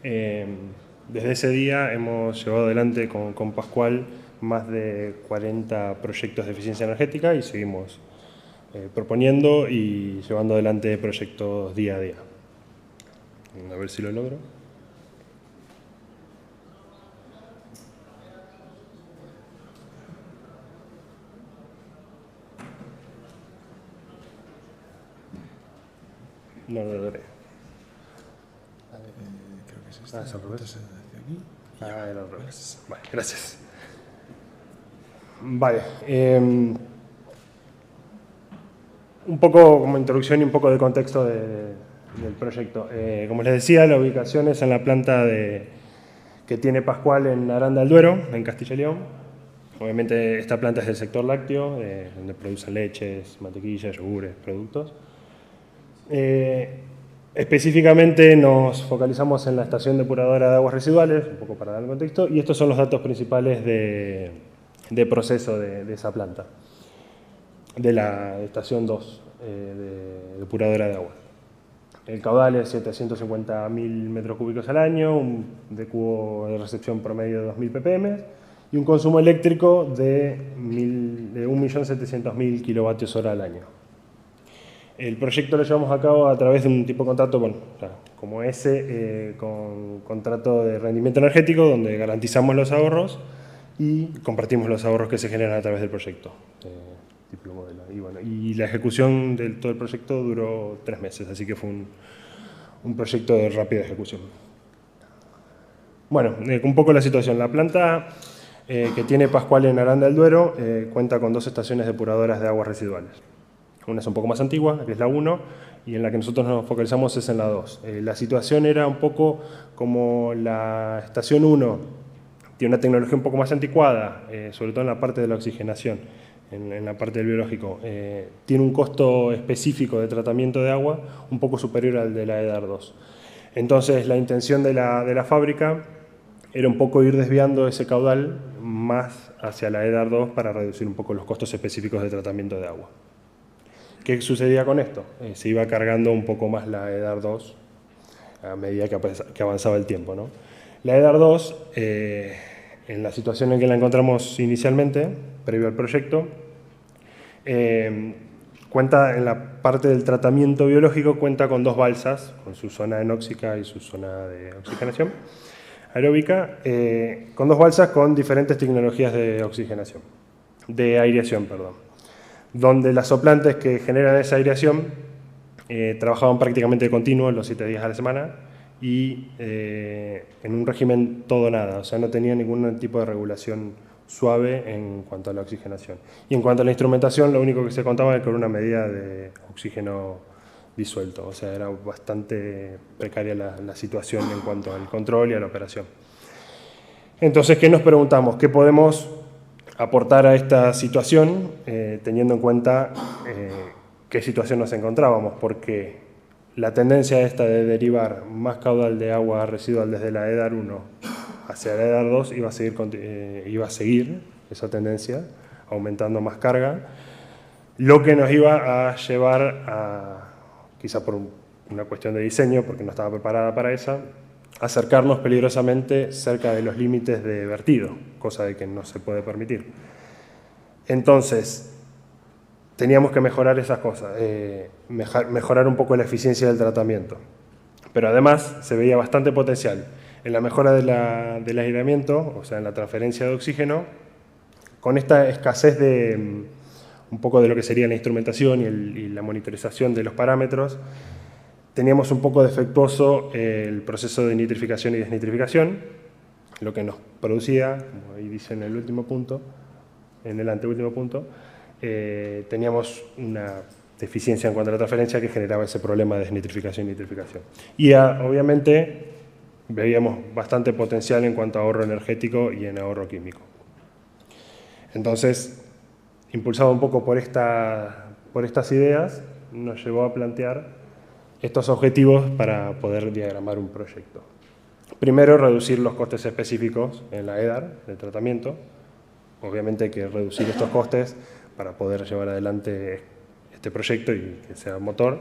Desde ese día hemos llevado adelante con Pascual más de 40 proyectos de eficiencia energética y seguimos proponiendo y llevando adelante proyectos día a día. A ver si lo logro. No lo logré. Creo que es es al revés. Era al revés. Vale, gracias. Vale. Un poco como introducción y un poco de contexto del proyecto. Como les decía, la ubicación es en la planta que tiene Pascual en Aranda del Duero, en Castilla y León. Obviamente esta planta es del sector lácteo, donde producen leches, mantequillas, yogures, productos. Específicamente nos focalizamos en la estación depuradora de aguas residuales, un poco para dar el contexto, y estos son los datos principales de proceso de esa planta, de la estación 2 de depuradora de agua. El caudal es 750.000 metros cúbicos al año, un de cubo de recepción promedio de 2.000 ppm y un consumo eléctrico de 1.700.000 kilovatios hora al año. El proyecto lo llevamos a cabo a través de un tipo de contrato, bueno, como ese, con contrato de rendimiento energético, donde garantizamos los ahorros y compartimos los ahorros que se generan a través del proyecto. Tipo modelo. Y la ejecución de todo el proyecto duró 3 meses, así que fue un proyecto de rápida ejecución. Bueno, un poco la situación. La planta que tiene Pascual en Aranda del Duero cuenta con 2 estaciones depuradoras de aguas residuales. Una es un poco más antigua, que es la 1, y en la que nosotros nos focalizamos es en la 2. La situación era un poco como la estación 1 tiene una tecnología un poco más anticuada, sobre todo en la parte de la oxigenación. en la parte del biológico, tiene un costo específico de tratamiento de agua un poco superior al de la EDAR 2. Entonces, la intención de la fábrica era un poco ir desviando ese caudal más hacia la EDAR 2 para reducir un poco los costos específicos de tratamiento de agua. ¿Qué sucedía con esto? Se iba cargando un poco más la EDAR 2 a medida que avanzaba el tiempo, ¿no? La EDAR 2, en la situación en que la encontramos inicialmente, previo al proyecto, cuenta en la parte del tratamiento biológico, cuenta con 2 balsas, con su zona anóxica y su zona de oxigenación aeróbica, con 2 balsas con diferentes tecnologías de oxigenación, de aireación, perdón, donde las soplantes que generan esa aireación trabajaban prácticamente de continuo los 7 días a la semana y en un régimen todo nada, o sea, no tenía ningún tipo de regulación suave en cuanto a la oxigenación. Y en cuanto a la instrumentación, lo único que se contaba era con una medida de oxígeno disuelto, o sea, era bastante precaria la situación en cuanto al control y a la operación. Entonces, ¿qué nos preguntamos? ¿Qué podemos aportar a esta situación teniendo en cuenta qué situación nos encontrábamos? Porque la tendencia esta de derivar más caudal de agua residual desde la EDAR 1 hacia la EDAR 2 iba a seguir esa tendencia, aumentando más carga, lo que nos iba a llevar a, quizá por una cuestión de diseño, porque no estaba preparada para esa, acercarnos peligrosamente cerca de los límites de vertido, cosa de que no se puede permitir. Entonces, teníamos que mejorar esas cosas, mejorar un poco la eficiencia del tratamiento. Pero además se veía bastante potencial en la mejora del aireamiento, o sea, en la transferencia de oxígeno, con esta escasez de un poco de lo que sería la instrumentación y la monitorización de los parámetros. Teníamos un poco defectuoso el proceso de nitrificación y desnitrificación, lo que nos producía, como ahí dice en el último punto, en el anteúltimo punto, teníamos una deficiencia en cuanto a la transferencia que generaba ese problema de desnitrificación y nitrificación. Y obviamente veíamos bastante potencial en cuanto a ahorro energético y en ahorro químico. Entonces, impulsado un poco por estas ideas, nos llevó a plantear estos objetivos para poder diagramar un proyecto. Primero, reducir los costes específicos en la EDAR, del tratamiento. Obviamente hay que reducir estos costes para poder llevar adelante este proyecto y que sea motor.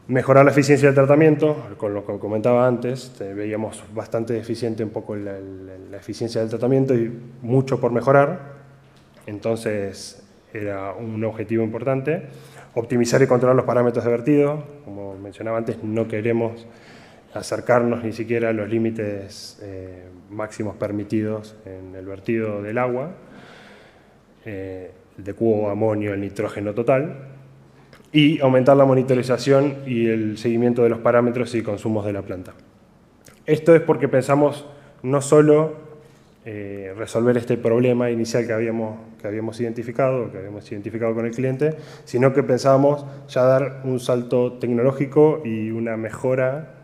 Mejorar la eficiencia del tratamiento, con lo que comentaba antes, veíamos bastante deficiente un poco la eficiencia del tratamiento y mucho por mejorar, entonces era un objetivo importante. Optimizar y controlar los parámetros de vertido, como mencionaba antes, no queremos acercarnos ni siquiera a los límites máximos permitidos en el vertido del agua, de cubo, amonio, el nitrógeno total, y aumentar la monitorización y el seguimiento de los parámetros y consumos de la planta. Esto es porque pensamos no solo resolver este problema inicial que habíamos identificado con el cliente, sino que pensábamos ya dar un salto tecnológico y una mejora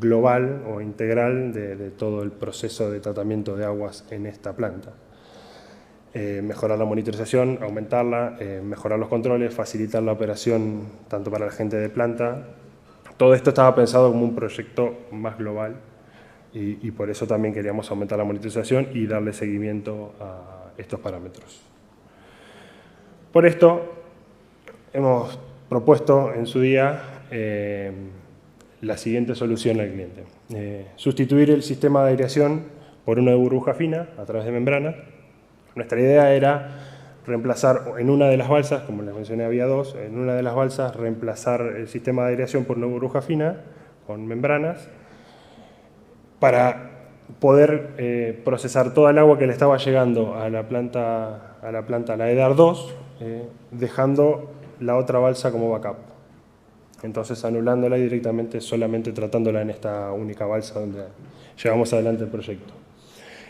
global o integral de todo el proceso de tratamiento de aguas en esta planta. Mejorar la monitorización, aumentarla, mejorar los controles, facilitar la operación tanto para la gente de planta. Todo esto estaba pensado como un proyecto más global y por eso también queríamos aumentar la monitorización y darle seguimiento a estos parámetros. Por esto hemos propuesto en su día la siguiente solución al cliente. Sustituir el sistema de aireación por una burbuja fina a través de membrana. Nuestra idea era reemplazar en una de las balsas, como les mencioné había 2, en una de las balsas reemplazar el sistema de aireación por una burbuja fina con membranas para poder procesar toda el agua que le estaba llegando a la planta, a la EDAR 2, dejando la otra balsa como backup. Entonces anulándola y directamente solamente tratándola en esta única balsa donde llevamos adelante el proyecto.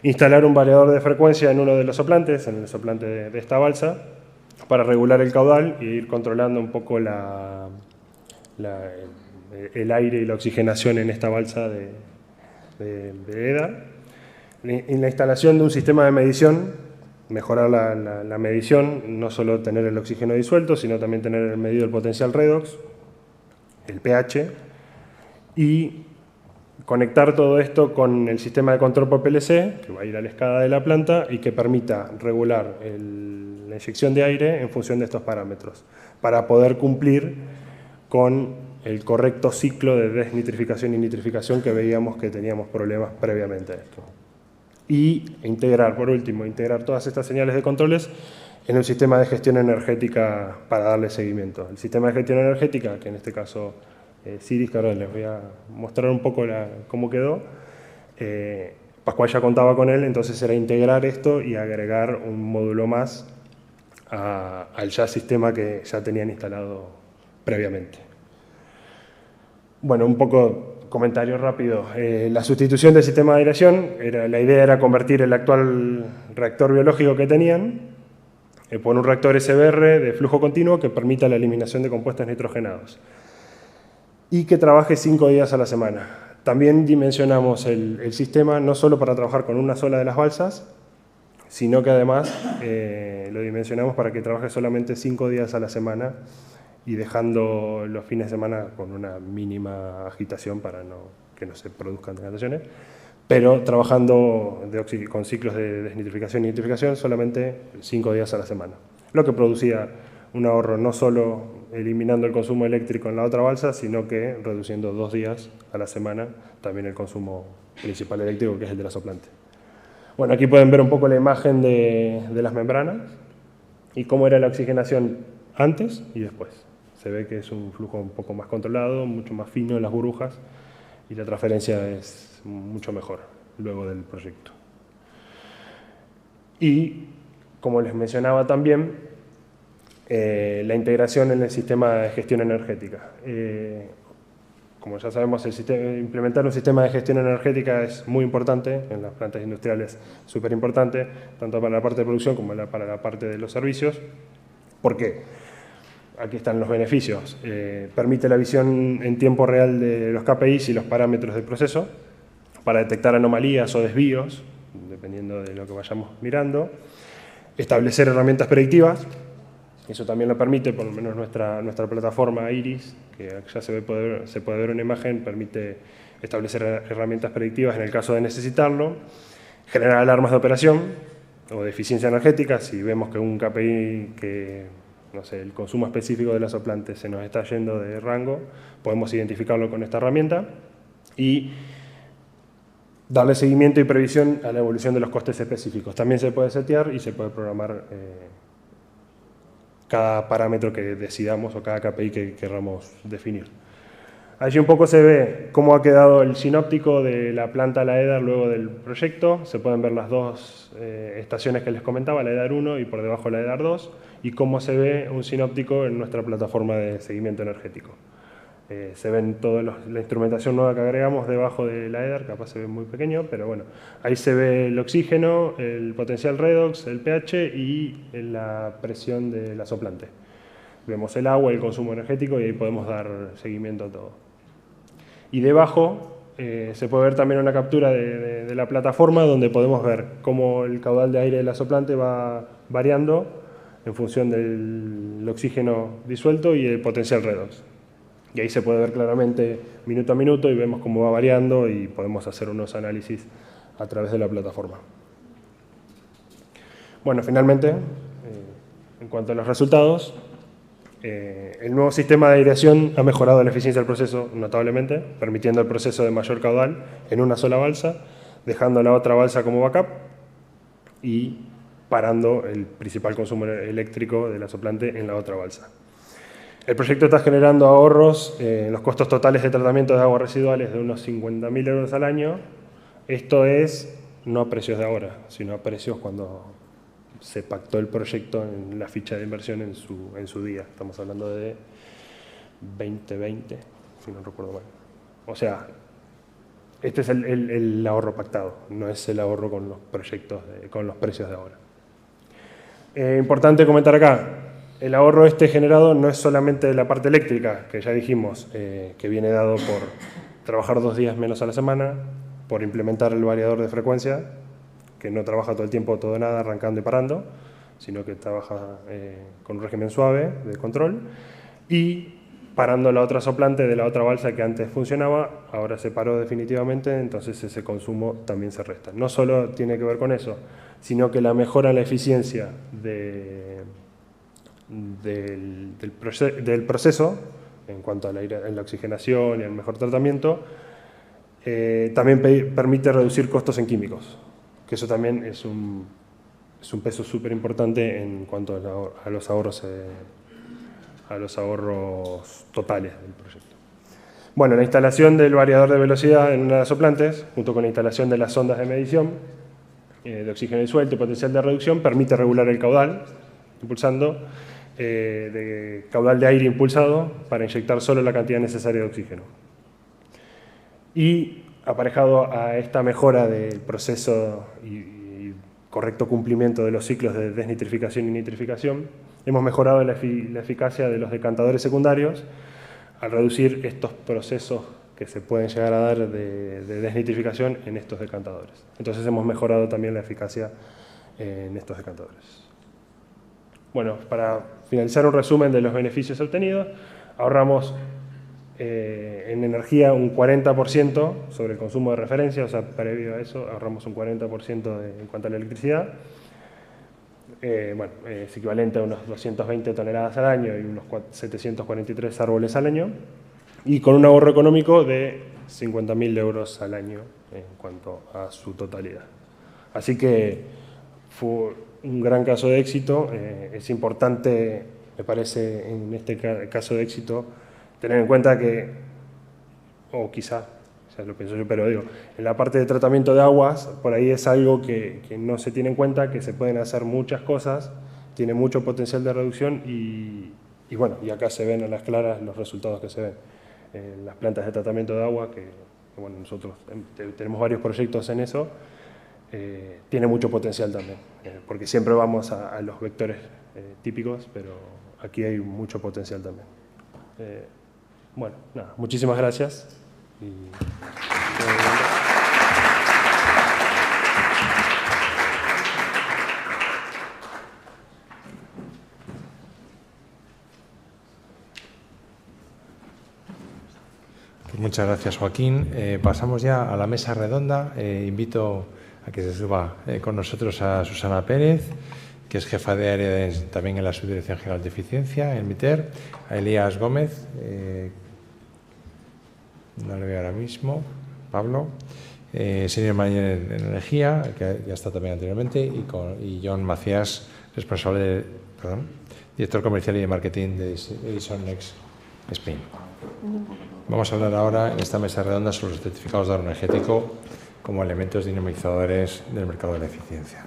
Instalar un variador de frecuencia en uno de los soplantes, en el soplante de esta balsa, para regular el caudal e ir controlando un poco el aire y la oxigenación en esta balsa de EDAR. En la instalación de un sistema de medición mejorar la medición, no solo tener el oxígeno disuelto, sino también tener el medido el potencial redox, el pH, y conectar todo esto con el sistema de control por PLC, que va a ir a la escala de la planta y que permita regular la inyección de aire en función de estos parámetros, para poder cumplir con el correcto ciclo de desnitrificación y nitrificación que veíamos que teníamos problemas previamente a esto. Y integrar, por último, integrar todas estas señales de controles en un sistema de gestión energética para darle seguimiento. El sistema de gestión energética, que en este caso Siris, que ahora les voy a mostrar un poco cómo quedó, Pascual ya contaba con él, entonces era integrar esto y agregar un módulo más al ya sistema que ya tenían instalado previamente. Bueno, un poco comentario rápido. La sustitución del sistema de aireación, la idea era convertir el actual reactor biológico que tenían por un reactor SBR de flujo continuo que permita la eliminación de compuestos nitrogenados y que trabaje 5 días a la semana. También dimensionamos el sistema no solo para trabajar con una sola de las balsas, sino que además lo dimensionamos para que trabaje solamente 5 días a la semana y dejando los fines de semana con una mínima agitación para que no se produzcan degradaciones, pero trabajando con ciclos de desnitrificación y nitrificación solamente 5 días a la semana, lo que producía un ahorro no solo eliminando el consumo eléctrico en la otra balsa, sino que reduciendo 2 días a la semana también el consumo principal eléctrico, que es el de la soplante. Bueno, aquí pueden ver un poco la imagen de las membranas y cómo era la oxigenación antes y después. Se ve que es un flujo un poco más controlado, mucho más fino en las burbujas y la transferencia es mucho mejor luego del proyecto. Y, como les mencionaba también, la integración en el sistema de gestión energética. Como ya sabemos, implementar un sistema de gestión energética es muy importante, en las plantas industriales súper importante, tanto para la parte de producción como para la parte de los servicios. ¿Por qué? Aquí están los beneficios. Permite la visión en tiempo real de los KPIs y los parámetros del proceso para detectar anomalías o desvíos, dependiendo de lo que vayamos mirando. Establecer herramientas predictivas. Eso también lo permite, por lo menos nuestra plataforma Iris, que ya se puede ver una imagen, permite establecer herramientas predictivas en el caso de necesitarlo. Generar alarmas de operación o de eficiencia energética. Si vemos que un KPI no sé, el consumo específico de la soplante se nos está yendo de rango, podemos identificarlo con esta herramienta y darle seguimiento y previsión a la evolución de los costes específicos. También se puede setear y se puede programar cada parámetro que decidamos o cada KPI que queramos definir. Allí un poco se ve cómo ha quedado el sinóptico de la planta a la EDAR luego del proyecto. Se pueden ver las dos estaciones que les comentaba, la EDAR 1 y por debajo la EDAR 2, y cómo se ve un sinóptico en nuestra plataforma de seguimiento energético. Se ven toda la instrumentación nueva que agregamos debajo de la EDAR, capaz se ve muy pequeño, pero bueno, ahí se ve el oxígeno, el potencial redox, el pH y la presión de la soplante. Vemos el agua, el consumo energético y ahí podemos dar seguimiento a todo. Y debajo se puede ver también una captura de la plataforma donde podemos ver cómo el caudal de aire de la soplante va variando en función del oxígeno disuelto y el potencial redox. Y ahí se puede ver claramente minuto a minuto y vemos cómo va variando y podemos hacer unos análisis a través de la plataforma. Bueno, finalmente, en cuanto a los resultados, el nuevo sistema de aireación ha mejorado la eficiencia del proceso notablemente, permitiendo el proceso de mayor caudal en una sola balsa, dejando la otra balsa como backup y parando el principal consumo eléctrico de la soplante en la otra balsa. El proyecto está generando ahorros en los costos totales de tratamiento de aguas residuales de unos 50.000 euros al año. Esto es no a precios de ahora, sino a precios cuando se pactó el proyecto en la ficha de inversión en su día. Estamos hablando de 2020, si no recuerdo mal. O sea, este es el ahorro pactado, no es el ahorro con los proyectos, con los precios de ahora. Importante comentar acá, el ahorro generado no es solamente de la parte eléctrica, que ya dijimos, que viene dado por trabajar 2 días menos a la semana, por implementar el variador de frecuencia, porque no trabaja todo el tiempo todo nada, arrancando y parando, sino que trabaja con un régimen suave de control, y parando la otra soplante de la otra balsa que antes funcionaba, ahora se paró definitivamente, entonces ese consumo también se resta. No solo tiene que ver con eso, sino que la mejora en la eficiencia del proceso, en cuanto a la oxigenación y al mejor tratamiento, también permite reducir costos en químicos, que eso también es un peso súper importante en cuanto a los ahorros totales del proyecto. Bueno, la instalación del variador de velocidad en una de las soplantes, junto con la instalación de las sondas de medición de oxígeno disuelto y potencial de reducción, permite regular el caudal, impulsando caudal de aire impulsado para inyectar solo la cantidad necesaria de oxígeno. Y aparejado a esta mejora del proceso y correcto cumplimiento de los ciclos de desnitrificación y nitrificación, hemos mejorado la eficacia de los decantadores secundarios al reducir estos procesos que se pueden llegar a dar de desnitrificación en estos decantadores. Entonces hemos mejorado también la eficacia en estos decantadores. Bueno, para finalizar un resumen de los beneficios obtenidos, ahorramos en energía un 40% sobre el consumo de referencia, o sea, previo a eso ahorramos un 40% en cuanto a la electricidad. Bueno, es equivalente a unos 220 toneladas al año y unos 743 árboles al año, y con un ahorro económico de 50.000 euros al año en cuanto a su totalidad. Así que fue un gran caso de éxito. Es importante, me parece, en este caso de éxito, tener en cuenta que, o quizá lo pienso yo, pero digo, en la parte de tratamiento de aguas, por ahí es algo que no se tiene en cuenta, que se pueden hacer muchas cosas, tiene mucho potencial de reducción y bueno, y acá se ven a las claras los resultados que se ven. En las plantas de tratamiento de agua, que bueno, nosotros tenemos varios proyectos en eso, tiene mucho potencial también, porque siempre vamos a los vectores típicos, pero aquí hay mucho potencial también. Bueno, nada, muchísimas gracias. Muchas gracias, Joaquín. Pasamos ya a la mesa redonda. Invito a que se suba con nosotros a Susana Pérez, que es jefa de área también en la Subdirección General de Eficiencia, en MITER, a Elías Gómez, no le veo ahora mismo, Pablo, Senior Manager en Energía, que ya está también anteriormente, y John Macías, responsable director comercial y de marketing de Edison Next Spain. Vamos a hablar ahora en esta mesa redonda sobre los certificados de ahorro energético como elementos dinamizadores del mercado de la eficiencia.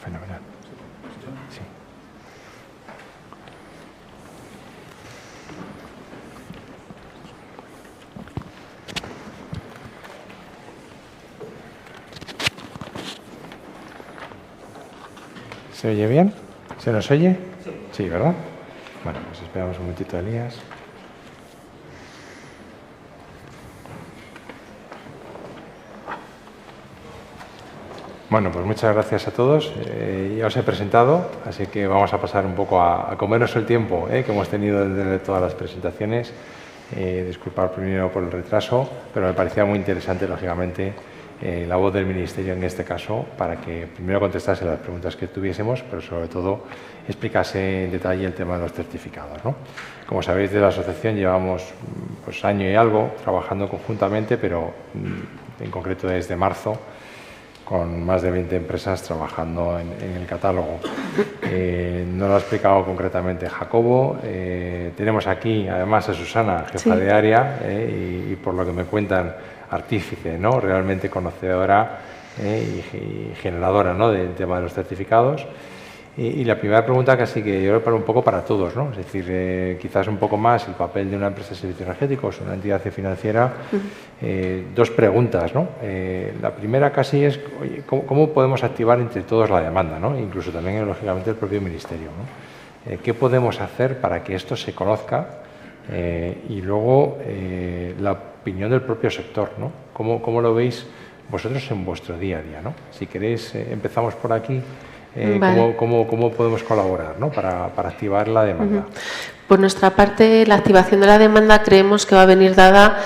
Fenomenal. Sí. ¿Se oye bien? ¿Se nos oye? Sí. Sí, ¿verdad? Bueno, pues esperamos un momentito, Elías. Bueno, pues muchas gracias a todos. Ya os he presentado, así que vamos a pasar un poco a comernos el tiempo que hemos tenido desde todas las presentaciones. Disculpad primero por el retraso, pero me parecía muy interesante, lógicamente, la voz del Ministerio en este caso para que primero contestase las preguntas que tuviésemos, pero sobre todo explicase en detalle el tema de los certificados, ¿no? Como sabéis, de la asociación llevamos pues año y algo trabajando conjuntamente, pero en concreto desde marzo, con más de 20 empresas trabajando en el catálogo. No lo ha explicado concretamente Jacobo. Tenemos aquí además a Susana, jefa de área, y por lo que me cuentan, artífice, ¿no? Realmente conocedora y generadora, ¿no? Del tema de los certificados. Y la primera pregunta casi que yo preparo un poco para todos, ¿no? Es decir, quizás un poco más el papel de una empresa de servicios energéticos, una entidad financiera. Dos preguntas, ¿no? La primera casi es, oye, ¿cómo podemos activar entre todos la demanda, ¿no? Incluso también, lógicamente, el propio Ministerio, ¿no? ¿Qué podemos hacer para que esto se conozca? Y luego la opinión del propio sector, ¿no? ¿Cómo lo veis vosotros en vuestro día a día, ¿no? Si queréis, empezamos por aquí. Vale. ¿Cómo podemos colaborar, ¿no? para activar la demanda? Por nuestra parte, la activación de la demanda creemos que va a venir dada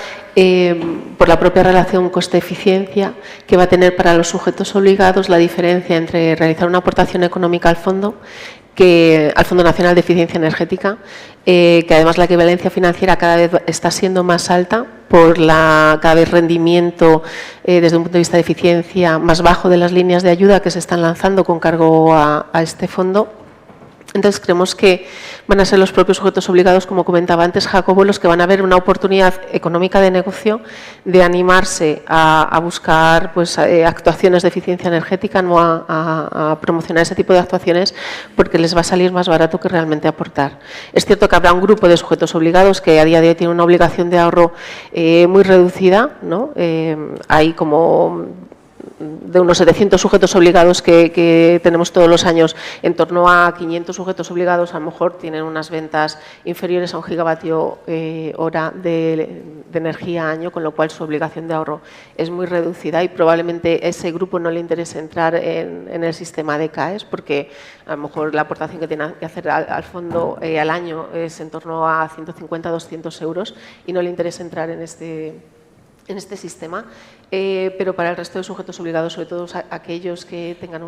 por la propia relación coste-eficiencia que va a tener para los sujetos obligados la diferencia entre realizar una aportación económica al Fondo Nacional de Eficiencia Energética, que además la equivalencia financiera cada vez está siendo más alta por cada vez rendimiento desde un punto de vista de eficiencia más bajo de las líneas de ayuda que se están lanzando con cargo a este fondo. Entonces, creemos que van a ser los propios sujetos obligados, como comentaba antes Jacobo, los que van a ver una oportunidad económica de negocio de animarse a buscar pues, actuaciones de eficiencia energética, no a promocionar ese tipo de actuaciones, porque les va a salir más barato que realmente aportar. Es cierto que habrá un grupo de sujetos obligados que a día de hoy tiene una obligación de ahorro muy reducida, ¿no? Hay como de unos 700 sujetos obligados que tenemos todos los años, en torno a 500 sujetos obligados a lo mejor tienen unas ventas inferiores a 1 gigavatio hora de energía año, con lo cual su obligación de ahorro es muy reducida y probablemente ese grupo no le interese entrar en el sistema de CAES porque a lo mejor la aportación que tiene que hacer al fondo al año es en torno a 150-200 euros y no le interesa entrar en este sistema, pero para el resto de sujetos obligados, sobre todo aquellos que tengan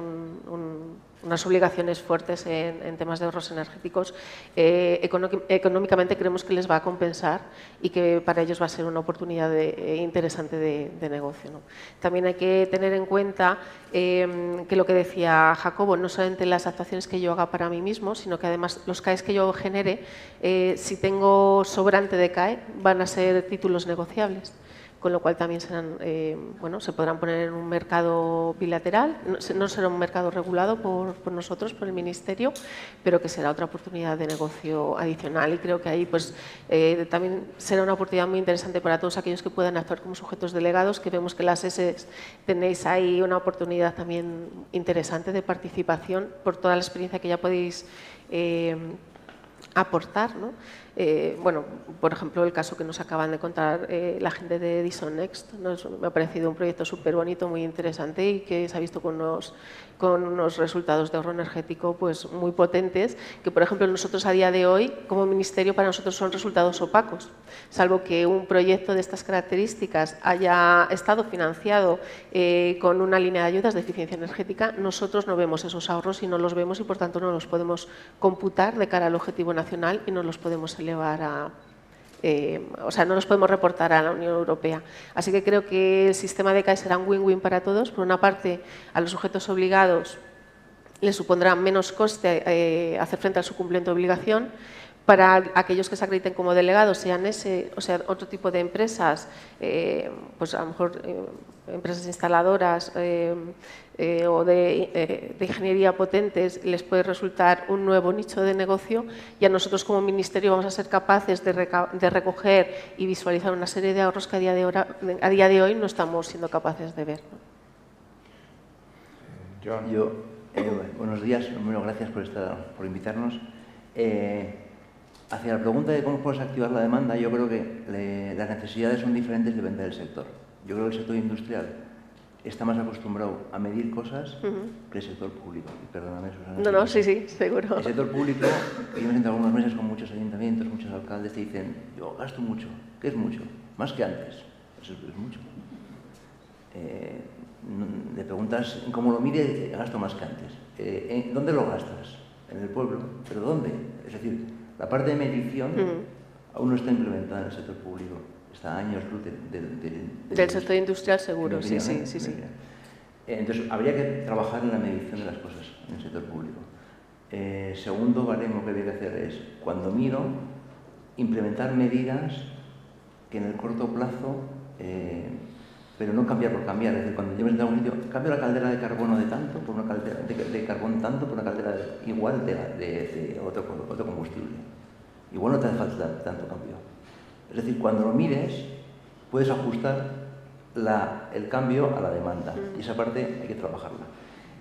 unas obligaciones fuertes en temas de ahorros energéticos, económicamente creemos que les va a compensar y que para ellos va a ser una oportunidad interesante de negocio, ¿no? También hay que tener en cuenta que lo que decía Jacobo, no solamente las actuaciones que yo haga para mí mismo, sino que además los CAEs que yo genere, si tengo sobrante de CAE, van a ser títulos negociables, con lo cual también serán, se podrán poner en un mercado bilateral, no será un mercado regulado por nosotros, por el Ministerio, pero que será otra oportunidad de negocio adicional y creo que ahí pues, también será una oportunidad muy interesante para todos aquellos que puedan actuar como sujetos delegados, que vemos que las S tenéis ahí una oportunidad también interesante de participación por toda la experiencia que ya podéis aportar, ¿no? Por ejemplo, el caso que nos acaban de contar la gente de Edison Next, ¿no? Me ha parecido un proyecto súper bonito, muy interesante y que se ha visto con unos resultados de ahorro energético pues, muy potentes, que por ejemplo nosotros a día de hoy, como Ministerio, para nosotros son resultados opacos, salvo que un proyecto de estas características haya estado financiado con una línea de ayudas de eficiencia energética, nosotros no vemos esos ahorros y no los vemos y por tanto no los podemos computar de cara al objetivo nacional y no los podemos elevar no los podemos reportar a la Unión Europea. Así que creo que el sistema de CAE será un win-win para todos. Por una parte, a los sujetos obligados les supondrá menos coste hacer frente a su cumplimiento de obligación. Para aquellos que se acrediten como delegados, sean otro tipo de empresas, pues a lo mejor empresas instaladoras o de ingeniería potentes, les puede resultar un nuevo nicho de negocio y a nosotros como Ministerio vamos a ser capaces de recoger y visualizar una serie de ahorros que a día de hoy no estamos siendo capaces de ver, ¿no? Buenos días, bueno, gracias por invitarnos. Hacia la pregunta de cómo puedes activar la demanda, yo creo que las necesidades son diferentes depende del sector. Yo creo que el sector industrial está más acostumbrado a medir cosas que el sector público. Perdóname, Susana. No, sí, seguro. El sector público, yo me siento algunas meses con muchos ayuntamientos, muchos alcaldes, te dicen, yo gasto mucho. ¿Qué es mucho? Más que antes. Eso es mucho. Le preguntas cómo lo mide, gasto más que antes. ¿Dónde lo gastas? En el pueblo. ¿Pero dónde? Es decir, la parte de medición aún no está implementada en el sector público. Está a años luz del sector industrial seguro, sí. Entonces, habría que trabajar en la medición de las cosas en el sector público. Segundo baremo que habría que hacer es, cuando mido, implementar medidas que en el corto plazo, pero no cambiar por cambiar. Es decir, cuando yo me siento a un sitio, cambio la caldera de carbono de tanto por una caldera de carbón tanto por una caldera igual de otro combustible. Igual no te hace falta tanto cambio. Es decir, cuando lo mides, puedes ajustar el cambio a la demanda. Y esa parte hay que trabajarla.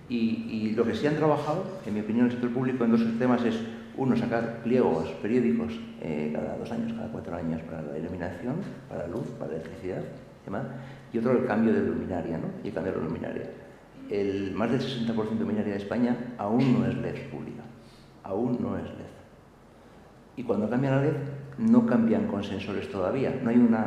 Y lo que sí han trabajado, en mi opinión, en el sector público en dos temas es, uno, sacar pliegos periódicos cada 2 años, cada 4 años para la iluminación, para la luz, para la electricidad, y otro el cambio de luminaria, ¿no? Y el cambio de la luminaria. Más del 60% de luminaria de España aún no es LED pública, aún no es LED. Y cuando cambian a LED, no cambian con sensores todavía. No hay una...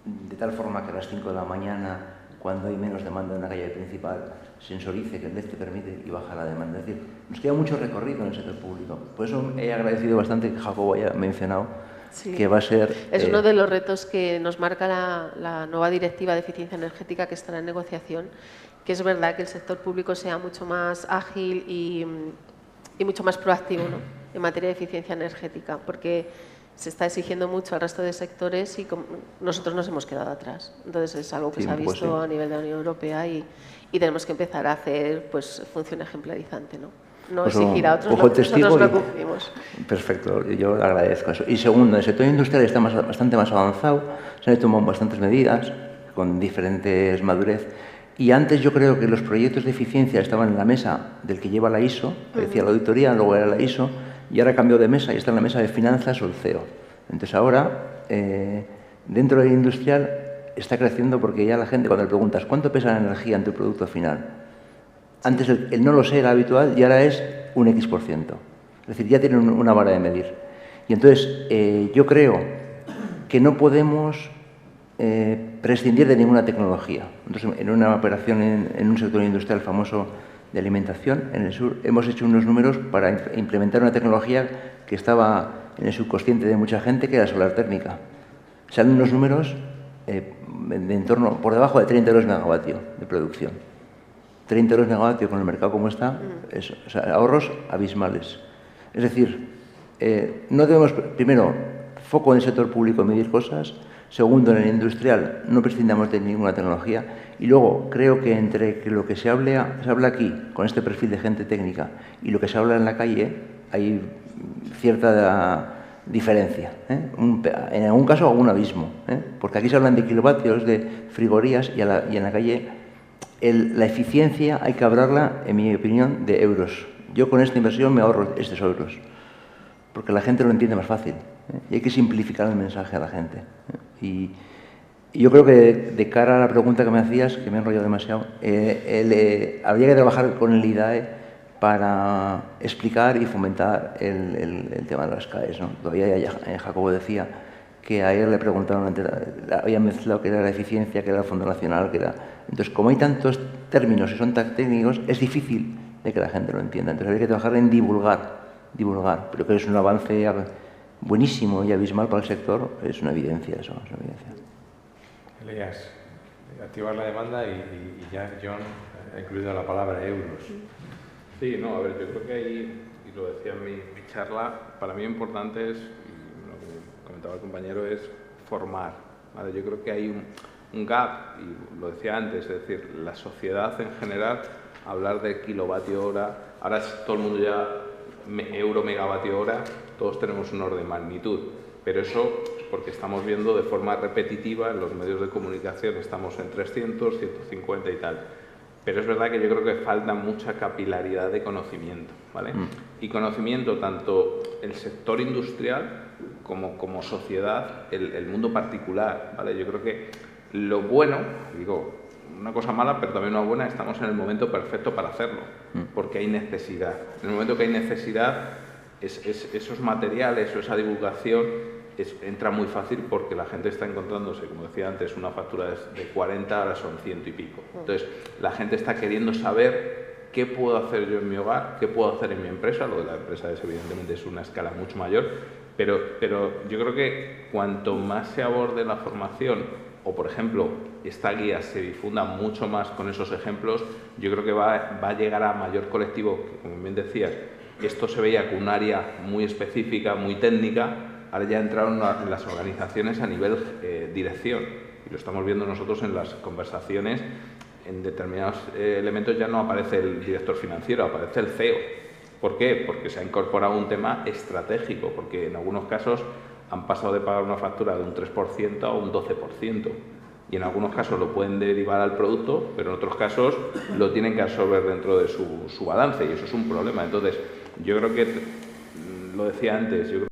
De tal forma que a las 5 de la mañana, cuando hay menos demanda en una calle principal, sensorice que el LED te permite y baja la demanda. Es decir, nos queda mucho recorrido en el sector público. Por eso he agradecido bastante que Jacobo haya mencionado que va a ser... Es uno de los retos que nos marca la nueva Directiva de Eficiencia Energética que estará en negociación, que es verdad que el sector público sea mucho más ágil y mucho más proactivo, ¿no?, en materia de eficiencia energética, porque se está exigiendo mucho al resto de sectores y nosotros nos hemos quedado atrás. Entonces es algo que se ha visto a nivel de la Unión Europea y tenemos que empezar a hacer pues función ejemplarizante, ¿no? No exigir a otros lo que nosotros no cumplimos. Perfecto, yo agradezco eso. Y segundo, el sector industrial está bastante más avanzado, se han tomado bastantes medidas con diferentes madurez. Y antes yo creo que los proyectos de eficiencia estaban en la mesa del que lleva la ISO, decía la auditoría, luego era la ISO, y ahora cambió de mesa y está en la mesa de finanzas o el CEO. Entonces ahora, dentro del industrial, está creciendo porque ya la gente, cuando le preguntas ¿cuánto pesa la energía en tu producto final? Antes el no lo sé era habitual y ahora es un X%. Es decir, ya tienen una vara de medir. Y entonces yo creo que no podemos prescindir de ninguna tecnología. Entonces, en una operación en un sector industrial famoso de alimentación en el sur, hemos hecho unos números para implementar una tecnología que estaba en el subconsciente de mucha gente, que era solar térmica. Salen unos números de en torno, por debajo de 30 euros megavatio de producción. 30 euros megavatio con el mercado como está, o sea, ahorros abismales. Es decir, no debemos, primero, foco en el sector público en medir cosas. Segundo, en el industrial, no prescindamos de ninguna tecnología. Y luego, creo que entre lo que se habla aquí, con este perfil de gente técnica, y lo que se habla en la calle, hay cierta diferencia. En algún caso, algún abismo. Porque aquí se hablan de kilovatios, de frigorías, y en la calle la eficiencia hay que hablarla, en mi opinión, de euros. Yo con esta inversión me ahorro estos euros, porque la gente lo entiende más fácil. Y hay que simplificar el mensaje a la gente. Y yo creo que de cara a la pregunta que me hacías, que me he enrollado demasiado, habría que trabajar con el IDAE para explicar y fomentar el tema de las CAEs, ¿no? Todavía Jacobo decía que a él le preguntaron, había mezclado que era la eficiencia, que era el Fondo Nacional, que era... Entonces, como hay tantos términos y son tan técnicos, es difícil de que la gente lo entienda. Entonces, habría que trabajar en divulgar, pero que es un avance buenísimo y abismal para el sector, es una evidencia eso, es una evidencia. Elías, activar la demanda y ya John ha incluido la palabra euros. Sí, no, a ver, yo creo que ahí, y lo decía en mi charla, para mí importante es, y lo que comentaba el compañero, es formar, ¿vale? Yo creo que hay un gap, y lo decía antes, es decir, la sociedad en general, hablar de kilovatio hora, ahora es todo el mundo ya euro megavatio hora, todos tenemos un orden de magnitud, pero eso es porque estamos viendo de forma repetitiva en los medios de comunicación, estamos en 300, 150 y tal. Pero es verdad que yo creo que falta mucha capilaridad de conocimiento, ¿vale? Y conocimiento tanto el sector industrial como sociedad, el mundo particular, ¿vale? Yo creo que lo bueno, digo, una cosa mala, pero también una buena, estamos en el momento perfecto para hacerlo, porque hay necesidad. En el momento que hay necesidad, esos materiales o esa divulgación entra muy fácil porque la gente está encontrándose, como decía antes, una factura de 40, ahora son 100 y pico. Entonces, la gente está queriendo saber qué puedo hacer yo en mi hogar, qué puedo hacer en mi empresa. Lo de la empresa evidentemente es una escala mucho mayor, pero yo creo que cuanto más se aborde la formación, o por ejemplo, esta guía se difunda mucho más con esos ejemplos, yo creo que va a llegar a mayor colectivo, que como bien decías, esto se veía con un área muy específica, muy técnica. Ahora ya entraron en las organizaciones a nivel dirección, y lo estamos viendo nosotros en las conversaciones. En determinados elementos ya no aparece el director financiero, aparece el CEO. ¿Por qué? Porque se ha incorporado un tema estratégico, porque en algunos casos han pasado de pagar una factura de un 3% a un 12%. Y en algunos casos lo pueden derivar al producto, pero en otros casos lo tienen que absorber dentro de su balance, y eso es un problema. Entonces, yo creo que, lo decía antes, yo creo